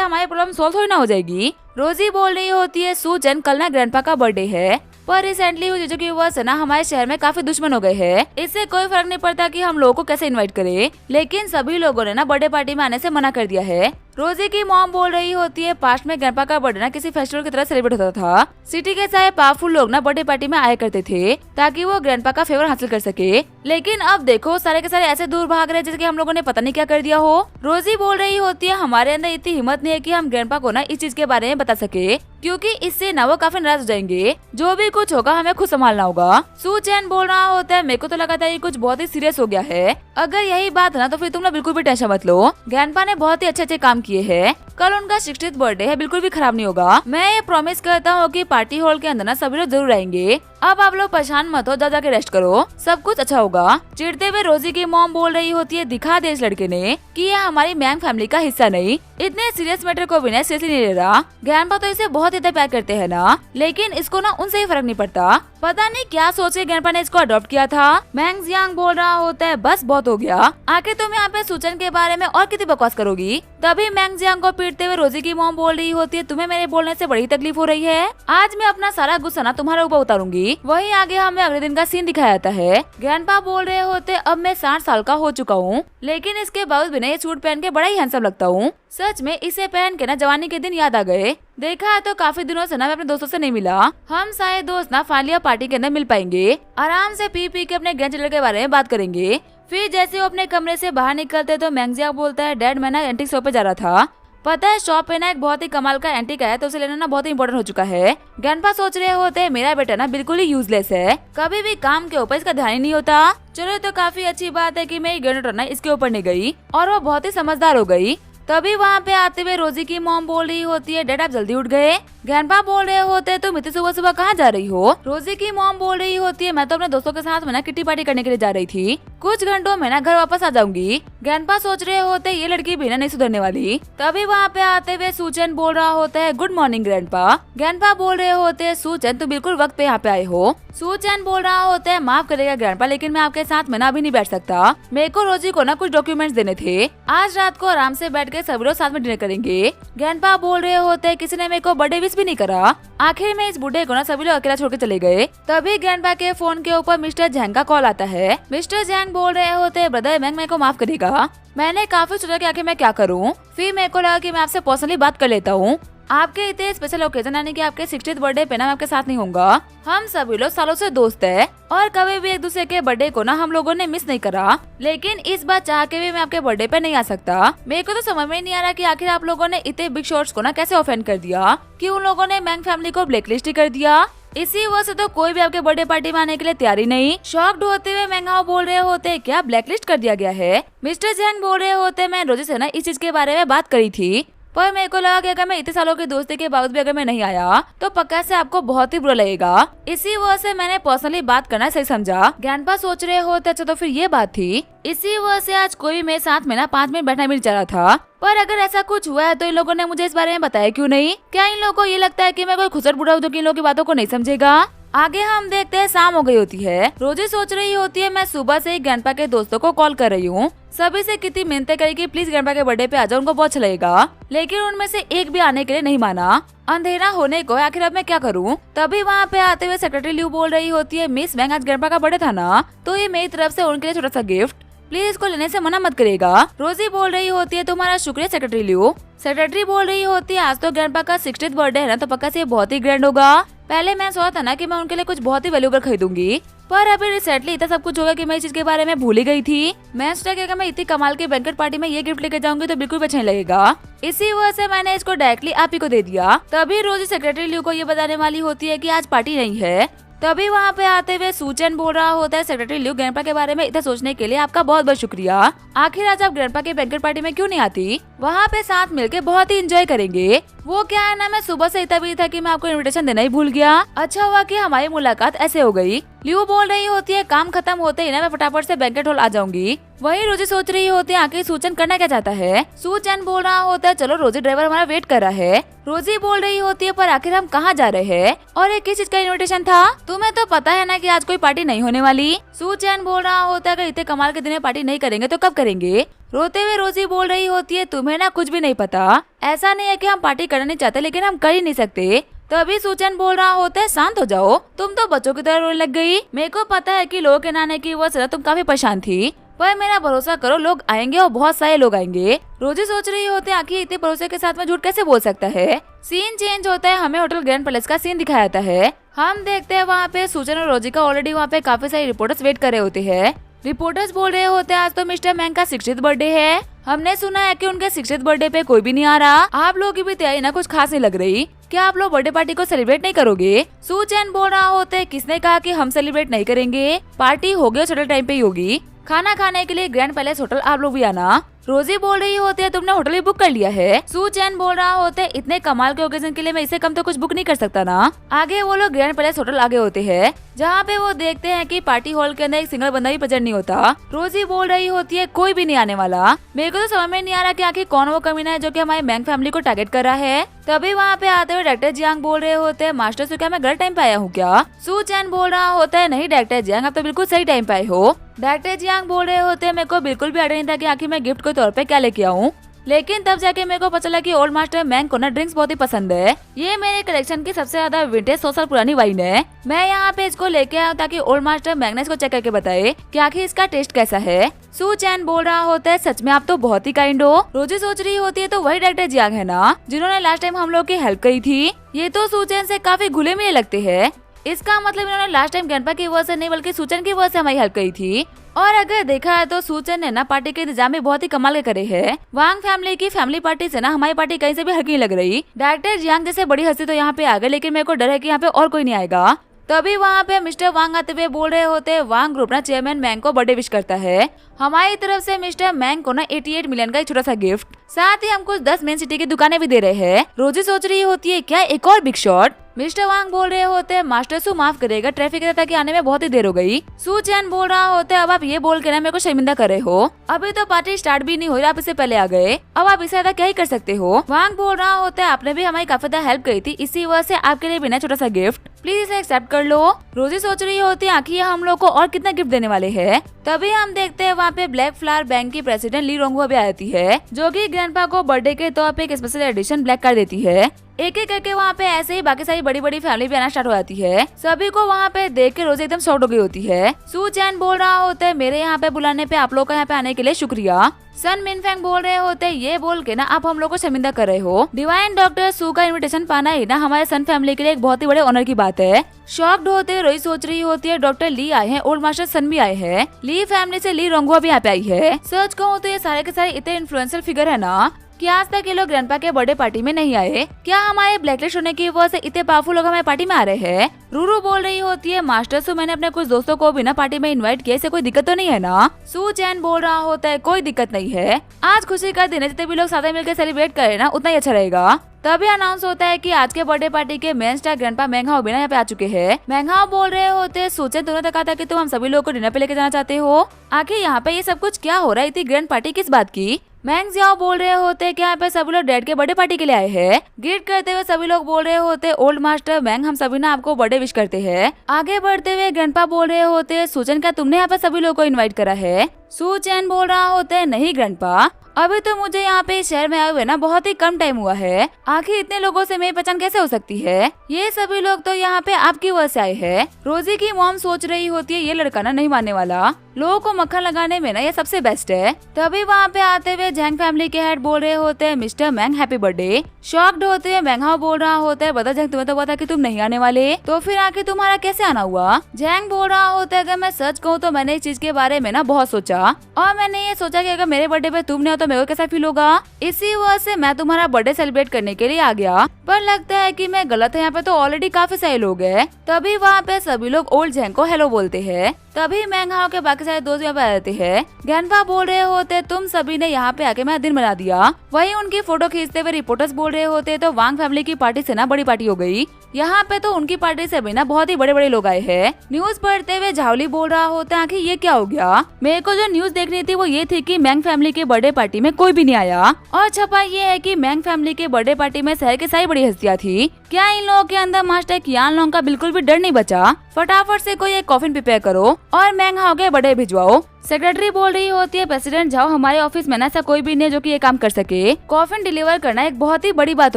हमारी प्रॉब्लम सॉल्व थोड़ी ना हो जाएगी। रोजी बोल रही होती है, सूजन कल ना ग्रैंडपा का बर्थडे है, पर रिसेंटली हुई चीजों की वजह से ना हमारे शहर में काफी दुश्मन हो गए हैं। इससे कोई फर्क नहीं पड़ता कि हम लोगों को कैसे इनवाइट करें, लेकिन सभी लोगों ने ना बर्थडे पार्टी में आने से मना कर दिया है। रोजी की मॉम बोल रही होती है, पास्ट में ग्रैंडपा का बर्थडे ना किसी फेस्टिवल की तरह सेलिब्रेट होता था। सिटी के सारे पावरफुल लोग ना बर्थडे पार्टी में आया करते थे ताकि वो ग्रैंडपा का फेवर हासिल कर सके, लेकिन अब देखो सारे के सारे ऐसे दूर भाग रहे जैसे कि हम लोगों ने पता नहीं क्या कर दिया हो। रोजी बोल रही होती है, हमारे अंदर इतनी हिम्मत नहीं है कि हम ग्रैंडपा को ना इस चीज के बारे में बता सके, क्योंकि इससे ना वो काफी नाराज हो जाएंगे। जो भी कुछ होगा हमें खुद संभालना होगा। सू चैन बोल रहा होता है, मेरे को तो लगा था ये कुछ बहुत ही सीरियस हो गया है। अगर यही बात है ना तो फिर तुम लोग बिल्कुल भी टेंशन मत लो। ग्रैंडपा ने बहुत ही अच्छे काम किए हैं। कल उनका 60th बर्थडे है, बिल्कुल भी खराब नहीं होगा। मैं ये प्रॉमिस करता हूँ कि पार्टी हॉल के अंदर ना सभी लोग जरूर आएंगे। अब आप लोग परेशान मत हो, जा के रेस्ट करो, सब कुछ अच्छा होगा। चिढ़ते हुए रोजी की मॉम बोल रही होती है, दिखा दे इस लड़के ने कि ये हमारी मैंग फैमिली का हिस्सा नहीं। इतने सीरियस मैटर को भी ना सीरियसली नहीं ले रहा। ग्रैंडपा तो इसे बहुत ज्यादा प्यार करते हैं ना, लेकिन इसको ना उनसे ही फर्क नहीं पड़ता। पता नहीं क्या सोच के ग्रैंडपा ने इसको अडॉप्ट किया था। मैंग जियांग बोल रहा होता है, बस बहुत हो गया, आके तुम यहाँ पे सूचन के बारे में और कितनी बकवास करोगी। तभी मैंग जियांग को पीटते हुए रोजी की मॉम बोल रही होती है, तुम्हें मेरे बोलने से बड़ी तकलीफ हो रही है। आज मैं अपना सारा गुस्सा ना तुम्हारे ऊपर उतारूंगी। वही आगे हमें अगले दिन का सीन दिखाया जाता है। ग्रैंडपा बोल रहे होते, अब मैं 60 साल का हो चुका हूँ, लेकिन इसके बावजूद भी ना ये सूट पहन के बड़ा ही हैंडसम लगता हूँ। सच में इसे पहन के ना जवानी के दिन याद आ गए। देखा है तो काफी दिनों से ना मैं अपने दोस्तों से नहीं मिला। हम सारे दोस्त ना फाइनली पार्टी के अंदर मिल पाएंगे। आराम से पी के अपने ग्रैंड चिल्ड्रन के बारे में बात करेंगे। फिर जैसे वो अपने कमरे से बाहर निकलते तो मैंग जियांग बोलता है, डैड मैं ना एंटीक शॉप पे जा रहा था। पता है शॉप पे ना एक बहुत ही कमाल का एंटीक है, तो उसे लेना ना बहुत ही इम्पोर्टेंट हो चुका है। ग्रैंडपा सोच रहे होते हैं, मेरा बेटा ना बिल्कुल ही यूजलेस है, कभी भी काम के ऊपर इसका ध्यान ही नहीं होता। चलो तो काफी अच्छी बात है कि मेरी ग्रैंडडॉटर ना इसके ऊपर नहीं गई और वो बहुत ही समझदार हो गई। तभी वहाँ पे आते हुए रोजी की मॉम बोल रही होती है, डैड आप जल्दी उठ गए। ग्रैंडपा बोल रहे होते हैं, तुम इतनी सुबह सुबह कहाँ जा रही हो? रोजी की मॉम बोल रही होती है, मैं तो अपने दोस्तों के साथ में ना किट्टी पार्टी करने के लिए जा रही थी, कुछ घंटों में ना घर वापस आ जाऊंगी। ग्रैंडपा सोच रहे होते हैं, ये लड़की भी ना नहीं सुधरने वाली। तभी वहाँ पे आते हुए सूचन बोल रहा होता है, गुड मॉर्निंग ग्रैंडपा। ग्रैंडपा बोल रहे होते हैं, सूचन तुम बिल्कुल वक्त पे यहाँ पे आए हो। सूचन बोल रहा होता है, माफ करेगा ग्रैंडपा, लेकिन मैं आपके साथ में ना अभी नहीं बैठ सकता। मेरे को रोजी को ना कुछ डॉक्यूमेंट्स देने थे। आज रात को आराम से बैठ के सभी लोग साथ में डिनर करेंगे। ग्रैंडपा बोल रहे होते हैं, किसी ने मेरे को बर्थडे विश भी नहीं करा। आखिर में इस बूढ़े को ना सभी लोग अकेला छोड़ के चले गए। तभी ग्रैंडपा के फोन के ऊपर मिस्टर जैंग का कॉल आता है। मिस्टर जैंग बोल रहे होते हैं, ब्रदर मैंग मेरे को माफ करेगा, मैंने काफी सोचा कि आखिर मैं क्या करूं। फिर मेरे को लगा कि मैं आपसे पर्सनली बात कर लेता हूं। आपके इतने स्पेशल ओकेजन यानी कि आपके 60th बर्थडे पे ना मैं आपके साथ नहीं होऊंगा। हम सभी लोग सालों से दोस्त हैं और कभी भी एक दूसरे के बर्थडे को ना हम लोगों ने मिस नहीं करा, लेकिन इस बार चाह के भी मैं आपके बर्थडे पे नहीं आ सकता। मेरे को तो समझ में नहीं आ रहा कि आखिर आप लोगों ने इतने बिग शॉट्स को ना कैसे ऑफेंड कर दिया कि उन लोगों ने मैंग फैमिली को ब्लैकलिस्ट ही कर दिया। इसी वजह से तो कोई भी आपके बर्थडे पार्टी में आने के लिए तैयार ही नहीं। शॉक्ड होते हुए मैंगाओ बोल रहे होते, क्या ब्लैकलिस्ट कर दिया गया है? मिस्टर जैंग बोल रहे होते, मैं रोजी से ना इस चीज के बारे में बात करी थी, पर मेरे को लगा कि अगर मैं इतने सालों की दोस्ती के बावजूद भी अगर मैं नहीं आया तो पक्का से आपको बहुत ही बुरा लगेगा। इसी वजह से मैंने पर्सनली बात करना सही समझा। ग्रैंडपा सोच रहे होते, अच्छा तो फिर ये बात थी। इसी वजह से आज कोई भी मेरे साथ में ना 5 मिनट बैठना भी नहीं चाह रहा था। पर अगर ऐसा कुछ हुआ है तो इन लोगों ने मुझे इस बारे में बताया क्यों नहीं? क्या इन लोगों को ये लगता है कि मैं कोई खुसर बुढ़ा हूँ जो कि इन लोगों की बातों को नहीं समझेगा? आगे हम देखते हैं शाम हो गई होती है। रोजी सोच रही होती है, मैं सुबह से ही ग्रैंडपा के दोस्तों को कॉल कर रही हूँ, सभी से कितनी मिन्नतें करी कि प्लीज ग्रैंडपा के बर्थडे पे आ जाओ, उनको बहुत अच्छा लगेगा, लेकिन उनमें से एक भी आने के लिए नहीं माना। अंधेरा होने को आखिर अब मैं क्या करूं? तभी वहाँ पे आते हुए सेक्रेटरी ल्यू बोल रही होती है, मिस मैंग आज ग्रैंडपा का बर्थडे था ना, तो ये मेरी तरफ से उनके लिए छोटा सा गिफ्ट। प्लीज इसको लेने से मना मत करेगा। रोजी बोल रही होती है तुम्हारा शुक्रिया सेक्रेटरी लियो। सेक्रेटरी बोल रही होती है आज तो ग्रैंडपा का 60th बर्थडे है ना, तो पक्का से बहुत ही ग्रैंड होगा। पहले मैं सोचा था ना कि मैं उनके लिए कुछ बहुत ही वैल्यूएबल खरीदूंगी, पर अभी रिसेंटली इतना सब कुछ होगा कि मैं इस चीज के बारे में भूल ही गई थी। मैं सोचा कि अगर मैं इतनी कमाल की बैंकेट पार्टी में ये गिफ्ट लेके जाऊंगी तो बिल्कुल भी अच्छा नहीं लगेगा। इसी वजह से मैंने इसको डायरेक्टली आप ही को दे दिया। तभी रोजी सेक्रेटरी लियो को ये बताने वाली होती है कि आज पार्टी नहीं है। तभी वहाँ पे आते हुए सूचन बोल रहा होता है सेक्रेटरी लियो ग्रैंडपा के बारे में इतना सोचने के लिए आपका बहुत बहुत शुक्रिया। आखिर आज आप ग्रैंडपा के बैंकेट पार्टी में क्यों नहीं आती? वहाँ पे साथ मिलके बहुत ही एंजॉय करेंगे। वो क्या है ना, मैं सुबह से इतना भी था कि मैं आपको इनविटेशन देना ही भूल गया। अच्छा हुआ कि हमारी मुलाकात ऐसे हो गई। लियो बोल रही होती है काम खत्म होते ही ना मैं फटाफट से बैंकेट हॉल आ जाऊंगी। वही रोजी सोच रही होती है आखिर सूचन करना क्या चाहता है। सूचन बोल रहा होता है चलो रोजी ड्राइवर हमारा वेट कर रहा है। रोजी बोल रही होती है पर आखिर हम कहाँ जा रहे हैं और ये किस चीज का इन्विटेशन था? तुम्हें तो पता है ना कि आज कोई पार्टी नहीं होने वाली। सूचन बोल रहा होता है अगर इतने कमाल के दिन में पार्टी नहीं करेंगे तो कब करेंगे? रोते हुए रोजी बोल रही होती है तुम्हें ना कुछ भी नहीं पता। ऐसा नहीं है कि हम पार्टी करना नहीं चाहते लेकिन हम कर ही नहीं सकते। तभी सूचन बोल रहा होता है शांत हो जाओ, तुम तो बच्चों की तरह रोने लग गई। मेरे को पता है कि लोगों के नाने की वजह से तुम काफी परेशान थी, पर मेरा भरोसा करो लोग आएंगे और बहुत सारे लोग आएंगे। रोजी सोच रही होती है आखिर इतने भरोसे के साथ में झूठ कैसे बोल सकता है। सीन चेंज होता है, हमें होटल ग्रैंड पैलेस का सीन दिखाया जाता है। हम देखते हैं वहाँ पे सूचन और रोजी का ऑलरेडी वहाँ पे काफी सारे रिपोर्टर्स वेट कर रहे होते हैं। रिपोर्टर्स बोल रहे होते हैं आज तो मिस्टर मैंग का 60th बर्थडे है। हमने सुना है कि उनके 60th बर्थडे पे कोई भी नहीं आ रहा। आप लोगों की भी तैयारी ना कुछ खास नहीं लग रही। क्या आप लोग बर्थडे पार्टी को सेलिब्रेट नहीं करोगे? सूचन बोल रहा होता है किसने कहा कि हम सेलिब्रेट नहीं करेंगे? पार्टी होगी और छोटे टाइम पे ही होगी। खाना खाने के लिए ग्रैंड पैलेस होटल आप लोग भी आना। रोजी बोल रही होती है तुमने होटल भी बुक कर लिया है। सूचन बोल रहा होता है इतने कमाल के ओकेजन के लिए मैं इससे कम तो कुछ बुक नहीं कर सकता ना। आगे वो लोग ग्रैंड पैलेस होटल आगे होते हैं जहाँ पे वो देखते हैं कि पार्टी हॉल के अंदर एक सिंगल बंदा भी प्रेजेंट नहीं होता। रोजी बोल रही होती है कोई भी नहीं आने वाला। मेरे को तो समझ में नहीं आ रहा कि आखिर कौन वो कमीना है जो कि हमारे मैंग फैमिली को टारगेट कर रहा है। तभी वहाँ पे आते हुए डॉक्टर जियांग बोल रहे होते हैं मास्टर से क्या मैं गलत टाइम पे आया हूँ क्या? सूचन बोल रहा होता है नहीं डॉक्टर जियांग आप तो बिल्कुल सही टाइम पे आए हो। डॉक्टर जियांग बोल रहे होते हैं मेरे को बिल्कुल भी आइडिया नहीं था कि आखिर मैं गिफ्ट के तौर पे क्या लेके आऊँ, लेकिन तब जाके मेरे को पता चला कि ओल्ड मास्टर मैंग को ना ड्रिंक्स बहुत ही पसंद है। ये मेरे कलेक्शन की सबसे ज्यादा विंटेज 100 साल पुरानी वाइन है। मैं यहाँ पे इसको लेके आया ताकि ओल्ड मास्टर मैंग ने इसको चेक करके बताए कि आखिर इसका टेस्ट कैसा है। सूचैन बोल रहा होता है सच में आप तो बहुत ही काइंड हो। रोजी सोच रही होती है तो वही डॉक्टर जियांग है ना जिन्होंने लास्ट टाइम हम लोग की हेल्प करी थी। ये तो सूचैन से काफी घुले मिले लगते हैं। इसका मतलब इन्होंने लास्ट टाइम ग्रैंडपा की वजह से नहीं बल्कि सूचन की वजह से हमारी हेल्प करी थी। और अगर देखा है तो सूचन ने ना पार्टी के इंतजाम भी बहुत ही कमाल के करे हैं। वांग फैमिली की फैमिली पार्टी से ना हमारी पार्टी कहीं से भी हल्की नहीं लग रही। डॉक्टर जियांग जैसे बड़ी हस्ती तो यहाँ पे आ गए, लेकिन मेरे को डर है कि यहाँ पे और कोई नहीं आएगा। तभी वहाँ पे मिस्टर वांग आते हुए बोल रहे होते हैं वांग ग्रुप ना चेयरमैन मैंग को बर्थडे विश करता है। हमारी तरफ से मिस्टर मैंग को ना 88 मिलियन का एक छोटा सा गिफ्ट, साथ ही हम कुछ 10 मेन सिटी की दुकानें भी दे रहे हैं। रोजी सोच रही होती है क्या एक और बिग शॉट? मिस्टर वांग बोल रहे होते हैं मास्टर सु माफ करेगा, ट्रैफिक रहता कि आने में बहुत ही देर हो गई। सु चैन बोल रहा होता है अब आप ये बोल के ना मेरे को शर्मिंदा कर रहे हो। अभी तो पार्टी स्टार्ट भी नहीं हुई, आप इससे पहले आ गए। अब आप इससे ज्यादा क्या ही कर सकते हो। वांग बोल रहा होता है आपने भी हमारी काफी ज्यादा हेल्प करी थी, इसी वजह से आपके लिए बिना छोटा सा गिफ्ट, प्लीज इसे एक्सेप्ट कर लो। रोजी सोच रही होती है आखिर हम लोग को और कितना गिफ्ट देने वाले हैं। तभी हम देखते हैं वहाँ पे ब्लैक फ्लावर बैंक की प्रेसिडेंट ली रोंगहुआ भी आती है, जो कि ग्रैंडपा को बर्थडे के तौर पे एक स्पेशल एडिशन ब्लैक कार देती है। एक एक करके वहाँ पे ऐसे ही बाकी सारी बड़ी बड़ी फैमिली भी आना स्टार्ट हो जाती है। सभी को वहाँ पे देख के रोजी एकदम शॉक्ड हो गई होती है। सु चैन बोल रहा होता है मेरे यहाँ पे बुलाने पे आप लोग का यहाँ पे आने के लिए शुक्रिया। सन मिनफेंग बोल रहे होते हैं ये बोल के ना आप हम लोग को शर्मिंदा कर रहे हो। डिवाइन डॉक्टर सु का इनविटेशन पाना ही ना हमारे सन फैमिली के लिए एक बहुत ही बड़े ऑनर की बात है। शॉक्ड होते रोई सोच रही होती है डॉक्टर ली आए हैं, ओल्ड मास्टर सन भी आए हैं, ली फैमिली से ली रोंगहुआ भी यहाँ पे आई है। सच कहूँ तो ये सारे के सारे इतने इन्फ्लुएंशियल फिगर है ना कि आज तक ये लोग ग्रैंडपा के बर्थडे पार्टी में नहीं आए। क्या हमारे ब्लैकलिस्ट होने की वजह से इतने पावरफुल लोग हमारे पार्टी में आ रहे हैं? रूरू बोल रही होती है मास्टर सु मैंने अपने कुछ दोस्तों को बिना पार्टी में इनवाइट किए, से कोई दिक्कत तो नहीं है ना? सु चैन बोल रहा होता है कोई दिक्कत नहीं है, आज खुशी का दिन है, जितने भी लोग साथ मिलकर सेलिब्रेट करें ना उतना ही अच्छा रहेगा। तभी अनाउंस होता है कि आज के बर्थडे पार्टी के मेन स्टार ग्रैंडपा मैंगहाओ भी यहाँ पे आ चुके हैं। मैंगहाओ बोल रहे होते हैं सोचे तुमने तक था कि तुम हम सभी लोग को डिनर पे लेके जाना चाहते हो। आखिर यहाँ पे ये सब कुछ क्या हो रहा है? इतनी ग्रैंड पार्टी किस बात की? मैंग जियाओ बोल रहे होते हैं कि यहाँ पे सभी लोग डैड के बर्थडे पार्टी के लिए आए हैं। ग्रीट करते हुए सभी लोग बोल रहे होते हैं ओल्ड मास्टर मैंग हम सभी ना आपको बर्थडे विश करते हैं। आगे बढ़ते हुए ग्रैंडपा बोल रहे होते हैं सुचन क्या तुमने यहाँ पे सभी लोग को इनवाइट करा है? सु चैन बोल रहा होता है नहीं ग्रैंडपा, अभी तो मुझे यहाँ पे शहर में आए हुए ना बहुत ही कम टाइम हुआ है, आखिर इतने लोगों से मेरी पहचान कैसे हो सकती है? ये सभी लोग तो यहाँ पे आपकी वजह से आए हैं। रोजी की मॉम सोच रही होती है ये लड़का ना नहीं मानने वाला। लोगों को मक्खन लगाने में ना ये सबसे बेस्ट है। तभी वहाँ पे आते हुए जैंग फैमिली के हेड बोल रहे होते हैं मिस्टर मैंग हैप्पी बर्थडे। शॉक्ड होते हुए मैंग हाओ बोल रहा होता है बता जैंग तुम्हें तो पता कि तुम नहीं आने वाले, तो फिर आके तुम्हारा कैसे आना हुआ। जैंग बोल रहा होता है अगर मैं सच कहूँ तो मैंने इस चीज के बारे में ना बहुत सोचा और मैंने ये सोचा कि अगर मेरे बर्थडे पे तुम नहीं हो तो मेरे को कैसा फील होगा। इसी वजह से मैं तुम्हारा बर्थडे सेलिब्रेट करने के लिए आ गया, पर लगता है कि मैं गलत है, यहाँ पे तो ऑलरेडी काफी सारे लोग हैं। तभी वहाँ पे सभी लोग ओल्ड जैंग को हेलो बोलते हैं। तभी मैंग हाओ के बाकी सारे दोस्त यहाँ पे आ जाते हैं। गैनपा बोल रहे होते तुम सभी ने यहाँ पे आके मेरा दिन बना दिया। वही उनकी फोटो खींचते हुए रिपोर्टर्स बोल रहे होते तो वांग फैमिली की पार्टी से ना बड़ी पार्टी हो गई। यहाँ पे तो उनकी पार्टी से भी ना बहुत ही बड़े बड़े लोग आए हैं। न्यूज पढ़ते हुए झावली बोल रहा होता है कि ये क्या हो गया। मेरे को जो न्यूज देखनी थी वो ये थी कि मैंग फैमिली के बर्थडे पार्टी में कोई भी नहीं आया, और छपा ये है कि मैंग फैमिली के बर्थडे पार्टी में शहर की सारी बड़ी हस्तियां थी। क्या इन लोगों के अंदर मास्टर कियान लोंग का बिल्कुल भी डर नहीं बचा। फटाफट से कोई एक कॉफिन प्रिपेयर करो और मैंग हाओ के बर्थडे भिजवाओ। सेक्रेटरी बोल रही होती है प्रेसिडेंट जाओ, हमारे ऑफिस में ना ऐसा कोई भी नहीं जो कि ये काम कर सके। कॉफिन डिलीवर करना एक बहुत ही बड़ी बात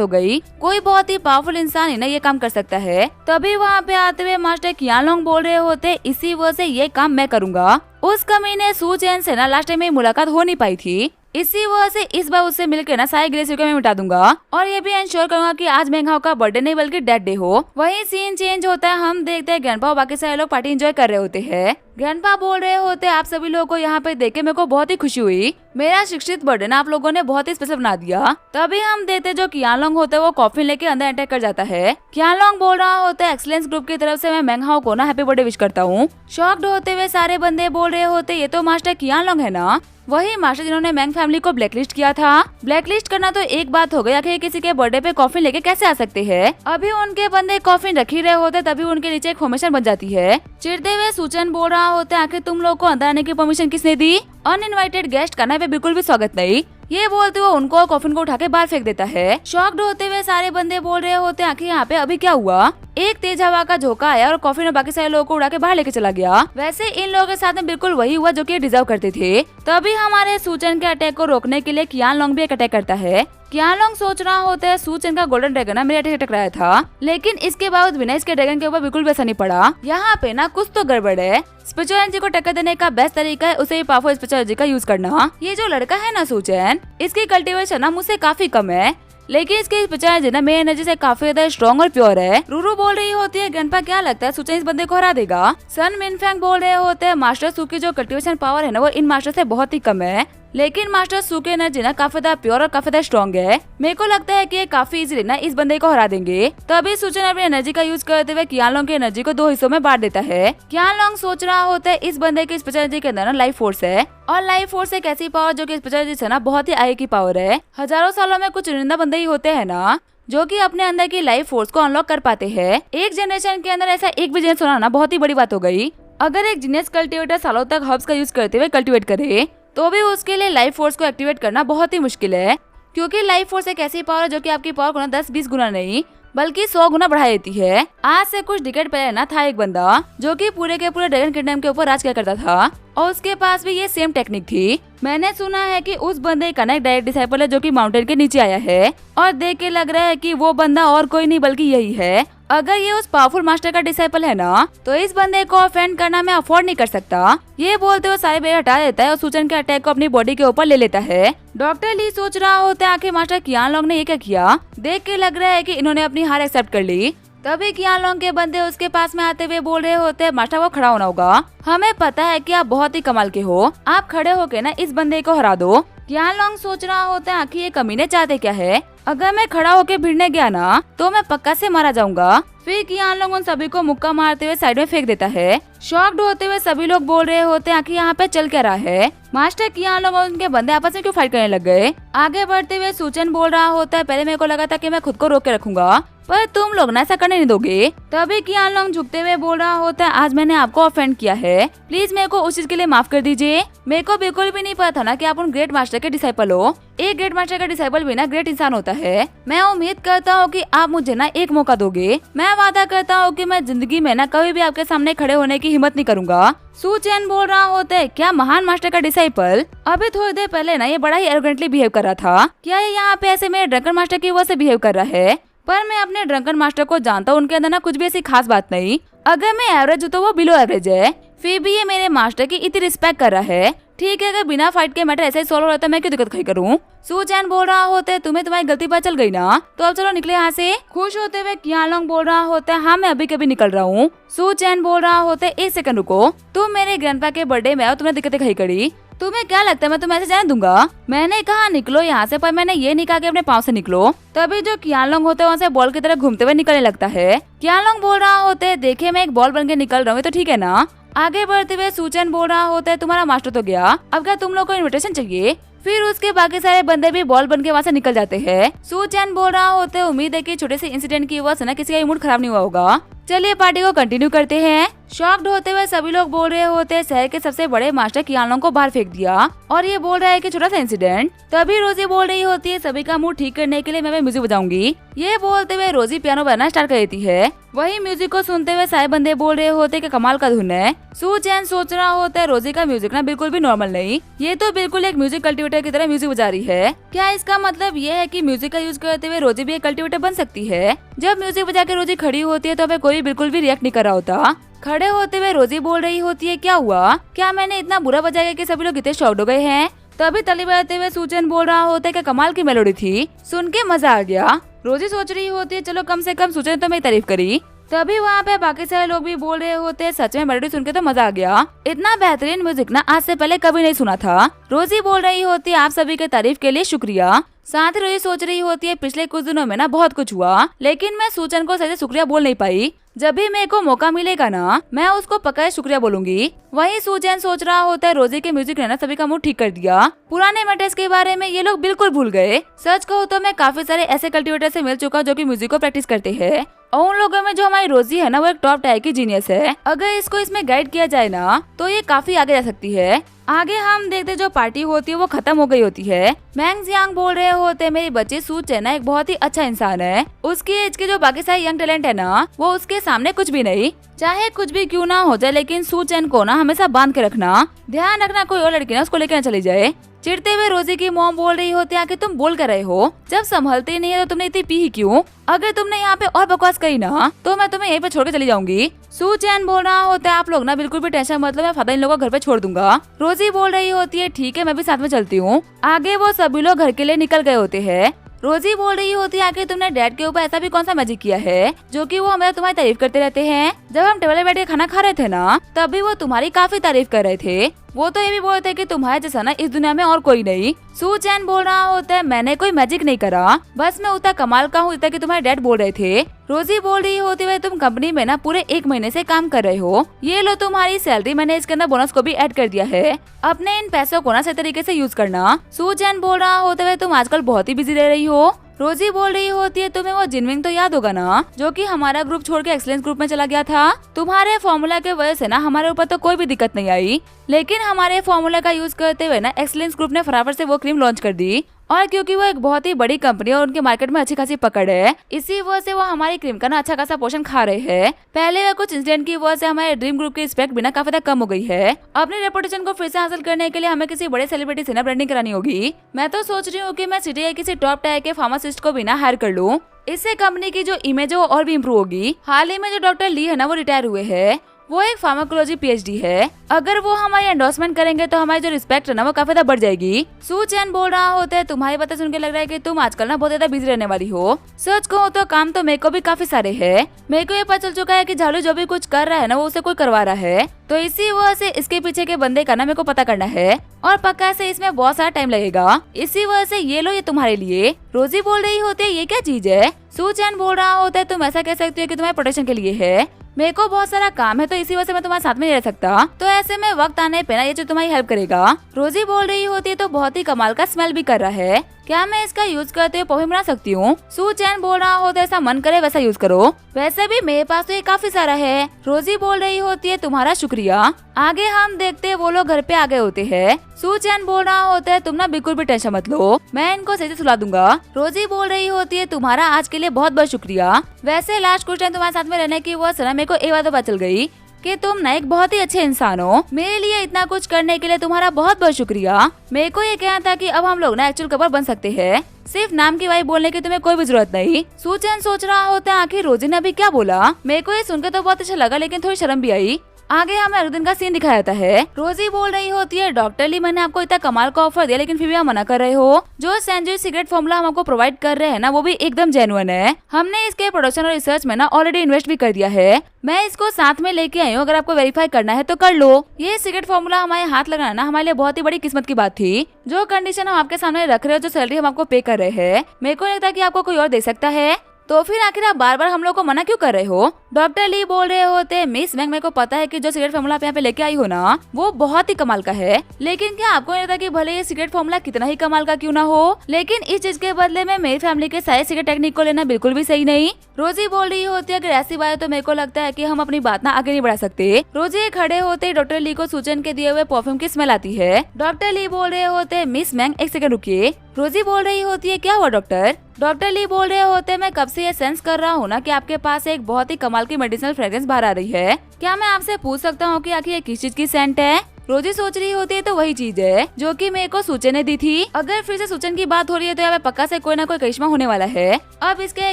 हो गई, कोई बहुत ही पावरफुल इंसान ही ना ये काम कर सकता है। तभी वहाँ पे आते हुए मास्टर कियान लोंग बोल रहे होते इसी वजह से ये काम मैं करूँगा। उस कमीने सू चैन से ना लास्ट टाइम में मुलाकात हो नहीं पाई थी, इसी वजह से इस बार उससे मिलकर ना सारे गिले शिकवे मैं मिटा दूंगा और ये भी इंश्योर करूंगा कि आज मैंग हाओ का बर्थडे नहीं बल्कि डेथ डे हो। वही सीन चेंज होता है, हम देखते हैं ग्रैंडपा और बाकी सारे लोग पार्टी एंजॉय कर रहे होते हैं। ग्रैंडपा बोल रहे होते आप सभी लोगों को यहाँ पे देख के मेरे को बहुत ही खुशी हुई। मेरा 60th बर्थडे ना आप लोगों ने बहुत ही स्पेशल बना दिया। तभी हम देखते जो कियान लोंग होता है वो कॉफिन लेके अंदर अटैक कर जाता है। कियान लोंग बोल रहा होता है एक्सीलेंस ग्रुप की तरफ से मैं मैंग हाओ को ना हैप्पी बर्थडे विश करता हूँ। शॉक्ड होते हुए सारे बंदे बोल रहे होते ये तो मास्टर कियान लोंग है ना, वही मास्टर जिन्होंने मैंग फैमिली को ब्लैकलिस्ट किया था। ब्लैकलिस्ट करना तो एक बात हो गई, आखिर किसी के बर्थडे पे कॉफिन लेके कैसे आ सकते हैं। अभी उनके बंदे कॉफिन रख ही रहे होते तभी उनके नीचे एक फॉर्मेशन बन जाती है। चिढ़ते हुए सूचन बोल रहा होता है आखिर तुम लोग को अंदर आने की परमिशन किसने दी, अनइनवाइटेड गेस्ट का ना बिल्कुल भी स्वागत नहीं। ये बोलते हुए उनको और कॉफिन को उठा के बाहर फेंक देता है। शॉक्ड होते हुए सारे बंदे बोल रहे होते हैं आखिर यहाँ पे अभी क्या हुआ। एक तेज हवा का झोंका आया और कॉफिन और बाकी सारे लोगों को उड़ा के बाहर लेके चला गया। वैसे इन लोगों के साथ में बिल्कुल वही हुआ जो कि डिजर्व करते थे। तभी हमारे सूचन के अटैक को रोकने के लिए कियान लोंग भी एक अटैक करता है। कियान लोंग सोच रहा होता है सूचन का गोल्डन ड्रैगन ना मेरे अटैक टकराया था, लेकिन इसके बावजूद बिना इसके ड्रैगन के ऊपर बिल्कुल भी असर नहीं पड़ा। यहाँ पे ना कुछ तो गड़बड़ है। स्पिरिचुअल एनर्जी को टक्कर देने का बेस्ट तरीका है उसे पावरफुल स्पिरिचुअल एनर्जी का यूज करना। ये जो लड़का है ना सूचन, इसकी कल्टीवेशन ना मुझसे काफी कम है, लेकिन इसकी स्पिरिचुअल एनर्जी ना मेरी एनर्जी से काफी ज्यादा स्ट्रॉन्ग और प्योर है। रूरू बोल रही होती है ग्रैंडपा क्या लगता है सूचन इस बंदे को हरा देगा। सन मिनफैंग बोल रहे होते हैं मास्टर सू की जो कल्टीवेशन पावर है ना वो इन मास्टर से बहुत ही कम है, लेकिन मास्टर सू की एनर्जी ना काफी ज्यादा प्योर और काफी ज्यादा स्ट्रॉन्ग है। मेरे को लगता है कि ये काफी इजीली ना इस बंदे को हरा देंगे। तभी सूचन अपनी एनर्जी का यूज करते हुए कियान लोंग की एनर्जी को 2 हिस्सों में बांट देता है। कियान लोंग सोच रहा होता है इस बंदे की स्पिरिचुअल एनर्जी के अंदर ना लाइफ फोर्स है, और लाइफ फोर्स एक ऐसी पावर जो कि स्पिरिचुअल एनर्जी से ना बहुत ही आगे की पावर है। हजारों सालों में कुछ चुनिंदा बंदे ही होते हैं ना जो कि अपने अंदर की लाइफ फोर्स को अनलॉक कर पाते हैं। एक जनरेशन के अंदर ऐसा एक भी जीनियस होना ना बहुत ही बड़ी बात हो गई। अगर एक जीनियस कल्टीवेटर सालों तक हर्ब्स का यूज करते हुए कल्टीवेट करे तो भी उसके लिए लाइफ फोर्स को एक्टिवेट करना बहुत ही मुश्किल है, क्योंकि लाइफ फोर्स एक ऐसी पावर है जो कि आपकी पावर को ना 10-20 गुना नहीं बल्कि 100 गुना बढ़ा देती है। आज से कुछ डिकेड पहले ना था एक बंदा जो कि पूरे के पूरे ड्रैगन किंगडम के ऊपर राज किया करता था, और उसके पास भी ये सेम टेक्निक थी। मैंने सुना है कि उस बंदे का ना एक डायरेक्ट डिसाइपल है जो कि माउंटेन के नीचे आया है, और देख के लग रहा है कि वो बंदा और कोई नहीं बल्कि यही है। अगर ये उस पावरफुल मास्टर का डिसाइपल है ना तो इस बंदे को ऑफेंड करना मैं अफोर्ड नहीं कर सकता। ये बोलते हुए सारे बेर हटा देता है और सूचन के अटैक को अपनी बॉडी के ऊपर ले लेता है। डॉक्टर ली सोच रहा होता है आखिर मास्टर कियान लोंग ने ये क्या किया। देख के लग रहा है कि इन्होंने अपनी हार एक्सेप्ट कर ली। तभी कियान लोंग के बंदे उसके पास में आते हुए बोल रहे होते हैं मास्टर को खड़ा होना होगा, हमें पता है कि आप बहुत ही कमाल के हो, आप खड़े होके ना इस बंदे को हरा दो। कियान लोंग सोच रहा होता है आखिर ये कमीने चाहते क्या है, अगर मैं खड़ा होके भिड़ने गया ना तो मैं पक्का से मारा जाऊंगा। फिर कियान लोंग उन सभी को मुक्का मारते हुए साइड में फेंक देता है। शॉक्ड होते हुए सभी लोग बोल रहे होते हैं आखिर यहाँ पे चल क्या रहा है। मास्टर कियान लोंग और उनके बंदे आपस में क्यों फाइट करने लग गए। आगे बढ़ते हुए सूचन बोल रहा होता है पहले मेरे को लगा था कि मैं खुद को रोक के रखूंगा, पर तुम लोग ना ऐसा करने नहीं दोगे। तभी कियान लोंग झुकते हुए बोल रहा होता है आज मैंने आपको ऑफेंड किया है, प्लीज मेरे को उस चीज के लिए माफ कर दीजिए। मेरे को बिल्कुल भी नहीं पता था ना कि आप उन ग्रेट मास्टर के डिसाइपल हो। एक ग्रेट मास्टर का डिसाइपल भी ना ग्रेट इंसान होता है। मैं उम्मीद करता हूँ कि आप मुझे ना एक मौका दोगे। मैं वादा करता हूँ कि मैं जिंदगी में ना कभी भी आपके सामने खड़े होने की हिम्मत नहीं करूंगा। सू चैन बोल रहा होता है क्या महान मास्टर का डिसाइपल अभी थोड़ी देर पहले ना ये बड़ा ही एरोगेंटली बिहेव कर रहा था, क्या ये यहाँ पे ऐसे मेरे ड्रंकन मास्टर की वजह से बिहेव कर रहा है। पर मैं अपने ड्रंकन मास्टर को जानता हूँ, उनके अंदर ना कुछ भी ऐसी खास बात नहीं। अगर मैं एवरेज हूँ तो वो बिलो एवरेज है। फिर भी ये मेरे मास्टर की इतनी रिस्पेक्ट कर रहा है। ठीक है, अगर बिना फाइट के मैटर ऐसे ही सॉल्व हो रहा था, मैं क्यों दिक्कत खड़ी करूँ। सू चैन बोल रहा होता है तुम्हें तुम्हारी गलती पता चल गई ना, तो अब चलो निकले यहाँ से। खुश होते हुए कियालोंग बोल रहा होता है हाँ मैं अभी कभी निकल रहा हूँ। सू चैन बोल रहा होता है एक सेकंड रुको, तुम मेरे ग्रैंडपा के बर्थडे में आओ, तुमने दिक्कतें खड़ी करी, तुम्हें क्या लगता है मैं तुम्हें ऐसे जाने दूंगा। मैंने कहा निकलो यहाँ से, पर मैंने ये नहीं कहा कि अपने पाँव से निकलो। तभी जो कियालोंग होता है वहाँ से बॉल की तरह घूमते हुए निकलने लगता है। कियालोंग बोल रहा होता है देखिए मैं एक बॉल बन के निकल रहा हूँ, तो ठीक है ना। आगे बढ़ते हुए सू चैन बोल रहा होता है तुम्हारा मास्टर तो गया, अब क्या तुम लोग को इन्विटेशन चाहिए। फिर उसके बाकी सारे बंदे भी बॉल बन के वहाँ से निकल जाते हैं। सू चैन बोल रहा होता है उम्मीद है कि छोटे से इंसिडेंट की वजह से ना किसी का मूड खराब नहीं हुआ होगा। चलिए पार्टी को कंटिन्यू करते हैं। शॉक्ड होते हुए सभी लोग बोल रहे होते हैं शहर के सबसे बड़े मास्टर कियालोंग को बाहर फेंक दिया, और ये बोल रहा है कि छोटा सा इंसिडेंट। तभी रोजी बोल रही होती है सभी का मूड ठीक करने के लिए मैं म्यूजिक बजाऊंगी। ये बोलते हुए रोजी पियानो बजाना स्टार्ट कर देती है। वही म्यूजिक को सुनते हुए सारे बंदे बोल रहे होते कि कमाल का धुन है। सू चैन सोच रहा होता है रोजी का म्यूजिक ना बिल्कुल भी नॉर्मल नहीं, ये तो बिल्कुल एक म्यूजिक कल्टिवेटर की तरह म्यूजिक बजा रही है। क्या इसका मतलब ये है कि म्यूजिक का यूज करते हुए रोजी भी एक कल्टिवेटर बन सकती है। जब म्यूजिक बजा के रोजी खड़ी होती है तो हमें कोई बिल्कुल भी रिएक्ट नहीं कर रहा होता। खड़े होते हुए रोजी बोल रही होती है क्या हुआ, क्या मैंने इतना बुरा बजाया कि सभी लोग इतने शॉक्ड हो गए हैं। तभी ताली बजाते हुए सू चैन बोल रहा होता है कि कमाल की मेलोडी थी, सुन के मजा आ गया। रोजी सोच रही होती है चलो कम से कम सू चैन तो मेरी तारीफ करी। तभी वहाँ पे बाकी सारे लोग भी बोल रहे होते हैं सच में मेलोडी सुन के तो मजा आ गया, इतना बेहतरीन म्यूजिक ना आज से पहले कभी नहीं सुना था। रोजी बोल रही होती है आप सभी के तारीफ के लिए शुक्रिया। साथ ही रोजी सोच रही होती है पिछले कुछ दिनों में ना बहुत कुछ हुआ, लेकिन मैं सू चैन को सही से शुक्रिया बोल नहीं पाई। जब भी मेरे को मौका मिलेगा ना मैं उसको पक्का शुक्रिया बोलूंगी। वहीं सू चैन सोच रहा होता है रोजी के म्यूजिक ने ना सभी का मूड ठीक कर दिया। पुराने मैटर्स के बारे में ये लोग बिल्कुल भूल गए। सच कहूँ तो मैं काफी सारे ऐसे कल्टिवेटर से मिल चुका जो कि म्यूजिक को प्रैक्टिस करते हैं, और उन लोगों में जो हमारी रोजी है ना वो एक टॉप टायर की जीनियस है। अगर इसको इसमें गाइड किया जाए ना तो ये काफी आगे जा सकती है। आगे हम देखते जो पार्टी होती है वो खत्म हो गई होती है। मैंग जियांग बोल रहे होते हैं मेरी बच्ची सू चैन ना एक बहुत ही अच्छा इंसान है, उसकी एज के जो बाकी सारे यंग टैलेंट है ना वो उसके सामने कुछ भी नहीं। चाहे कुछ भी क्यों ना हो जाए लेकिन सू चैन को ना हमेशा बांध के रखना, ध्यान रखना कोई और लड़की ना उसको लेकर चली जाए। चिढ़ते हुए रोजी की मॉम बोल रही होती है कि तुम बोल कर रहे हो, जब संभलते नहीं है तो तुमने इतनी पी ही क्यों। अगर तुमने यहाँ पे और बकवास करी ना तो मैं तुम्हें यहीं पे छोड़ के चली जाऊंगी। सू चैन बोल रहा होता है आप लोग ना बिल्कुल भी टेंशन मतलब मैं फादर इन लोगों को घर पे छोड़ दूंगा। रोजी बोल रही होती है ठीक है मैं भी साथ में चलती हूँ। आगे वो सभी लोग घर के लिए निकल गए होते हैं। रोजी बोल रही होती है आखिर तुमने डैड के ऊपर ऐसा भी कौन सा मैजिक किया है जो कि वो हमें तुम्हारी तारीफ करते रहते हैं। जब हम टेबल पे बैठ के खाना खा रहे थे ना तब भी वो तुम्हारी काफी तारीफ कर रहे थे, वो तो ये भी बोलते कि तुम्हारे जैसा ना इस दुनिया में और कोई नहीं। सू चैन बोल रहा होता है मैंने कोई मैजिक नहीं करा, बस मैं उतना कमाल का हूँ जितना कि तुम्हारे डैड बोल रहे थे। रोजी बोल रही होती है तुम कंपनी में ना पूरे 1 महीने से काम कर रहे हो, ये लो तुम्हारी सैलरी, मैंने इसके अंदर बोनस को भी ऐड कर दिया है, अपने इन पैसों को ना सही तरीके से यूज करना। सू चैन बोल रहा होता है तुम आजकल बहुत ही बिजी रह रही हो। रोजी बोल रही होती है तुम्हें वो जिनविंग तो याद होगा ना जो कि हमारा ग्रुप छोड़ के एक्सीलेंस ग्रुप में चला गया था। तुम्हारे फॉर्मूला के वजह से ना हमारे ऊपर तो कोई भी दिक्कत नहीं आई, लेकिन हमारे फॉर्मूला का यूज करते हुए ना एक्सीलेंस ग्रुप ने फटाफट से वो क्रीम लॉन्च कर दी, और क्योंकि वो एक बहुत ही बड़ी कंपनी है और उनके मार्केट में अच्छी खासी पकड़ है, इसी वजह से वो हमारी क्रीम का ना अच्छा खासा पोषण खा रहे हैं। पहले वे कुछ इंसिडेंट की वजह से हमारे ड्रीम ग्रुप की रिस्पेक्ट भी ना काफी तक कम हो गई है। अपनी रेपुटेशन को फिर से हासिल करने के लिए हमें किसी बड़े सेलिब्रिटी से ना ब्रांडिंग करानी होगी। मैं तो सोच रही हूँ कि मैं सिटी के किसी टॉप टायर के फार्मासिस्ट को भी ना हायर कर लूँ, इससे कंपनी की जो इमेज है वो और भी इम्प्रूव होगी। हाल ही में जो डॉक्टर ली है ना वो रिटायर हुए हैं, वो एक फार्माकोलॉजी पीएचडी है, अगर वो हमारी एंडोर्समेंट करेंगे तो हमारी जो रिस्पेक्ट है ना वो काफी ज्यादा बढ़ जाएगी। सू चैन बोल रहा होता है तुम्हारी बातें सुन के लग रहा है कि तुम आजकल ना बहुत ज्यादा बिजी रहने वाली हो। सच कहूँ तो काम तो मेरे को भी काफी सारे है, मेरे को ये पता चल चुका है कि झालू जो भी कुछ कर रहा है ना वो उसे कोई करवा रहा है, तो इसी वजह से इसके पीछे के बंदे का ना मेरे को पता करना है, और पक्का से इसमें बहुत सारा टाइम लगेगा, इसी वजह से ये लो ये तुम्हारे लिए। रोजी बोल रही होती है ये क्या चीज है। सू चैन बोल रहा होता है तुम ऐसा कह सकती हो कि तुम्हारे प्रोटेक्शन के लिए है, मेरे को बहुत सारा काम है तो इसी वजह से मैं तुम्हारे साथ में नहीं रह सकता, तो ऐसे में वक्त आने पे ना ये जो तुम्हारी हेल्प करेगा। रोजी बोल रही होती है तो बहुत ही कमाल का स्मेल भी कर रहा है, क्या मैं इसका यूज करते हुए परफ्यूम बना सकती हूँ। सू चैन बोल रहा होता है ऐसा मन करे वैसा यूज करो, वैसे भी मेरे पास तो ये काफी सारा है। रोजी बोल रही होती है तुम्हारा शुक्रिया। आगे हम देखते वो लोग घर पे आ गए होते हैं। सू चैन बोल रहा होता है तुम ना बिल्कुल भी टेंशन मत लो, मैं इनको सही से सुला दूंगा। रोजी बोल रही होती है तुम्हारा आज के लिए बहुत बहुत शुक्रिया, वैसे लास्ट कुछ टाइम तुम्हारे साथ में रहने की वो सना मेरे को एक बात तो पता चल गई कि तुम ना एक बहुत ही अच्छे इंसान हो, मेरे लिए इतना कुछ करने के लिए तुम्हारा बहुत बहुत शुक्रिया। मेरे को ये कहना था कि अब हम लोग ना एक्चुअल कपल बन सकते हैं, सिर्फ नाम की वाइफ बोलने की तुम्हें कोई भी जरूरत नहीं। सू चैन सोच रहा होता है आखिर रोजी ने अभी क्या बोला, मेरे को ये सुनकर तो बहुत अच्छा लगा लेकिन थोड़ी शर्म भी आई। आगे हमें अगले दिन का सीन दिखाया जाता है। रोजी बोल रही होती है, डॉक्टर ली मैंने आपको इतना कमाल का ऑफर दिया लेकिन फिर भी आप मना कर रहे हो। जो सेंचुरी सीक्रेट फॉर्मूला हम आपको प्रोवाइड कर रहे हैं ना, वो भी एकदम जेन्युइन है। हमने इसके प्रोडक्शन और रिसर्च में ना ऑलरेडी इन्वेस्ट भी कर दिया है। मैं इसको साथ में लेके आई हूँ, अगर आपको वेरीफाई करना है तो कर लो। ये सीक्रेट फॉर्मूला हमारे हाथ लगाना ना हमारे लिए बहुत ही बड़ी किस्मत की बात थी। जो कंडीशन हम आपके सामने रख रहे हो, जो सैलरी हम आपको पे कर रहे हैं, मेरे को लगता है कि आपको कोई और दे सकता है। तो फिर आखिर आप बार बार हम लोग को मना क्यों कर रहे हो? डॉक्टर ली बोल रहे होते, मिस मैंग मेरे को पता है कि जो सीक्रेट फॉर्मूला आप यहाँ पे लेके आई हो ना, वो बहुत ही कमाल का है। लेकिन क्या आपको नहीं लगता कि भले ये सीक्रेट फॉर्मूला कितना ही कमाल का क्यों ना हो, लेकिन इस चीज के बदले में मेरी फैमिली के सारे सीक्रेट टेक्निक को लेना बिल्कुल भी सही नहीं। रोजी बोल रही होती है, अगर ऐसी बात है तो मेरे को लगता है कि हम अपनी बात ना आगे नहीं बढ़ा सकते। रोजी खड़े होते डॉक्टर ली को सूचन के दिए हुए परफ्यूम की स्मेल आती है। डॉक्टर ली बोल रहे होते, मिस मैंग एक सेकंड रुकिए। रोजी बोल रही होती है, क्या हुआ डॉक्टर? डॉक्टर ली बोल रहे होते, मैं कब से ये सेंस कर रहा हूँ ना कि आपके पास एक बहुत ही कमाल की मेडिसिनल फ्रेग्रेंस बाहर आ रही है। क्या मैं आपसे पूछ सकता हूँ कि आखिर ये किस चीज की सेंट है? रोजी सोच रही होती है, तो वही चीज है जो कि मेरे को सूचन ने दी थी। अगर फिर से सूचन की बात हो रही है तो यहाँ पे पक्का से कोई ना कोई करिश्मा होने वाला है। अब इसके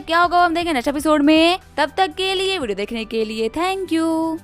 क्या होगा हम देखेंगे नेक्स्ट एपिसोड में। तब तक के लिए वीडियो देखने के लिए थैंक यू।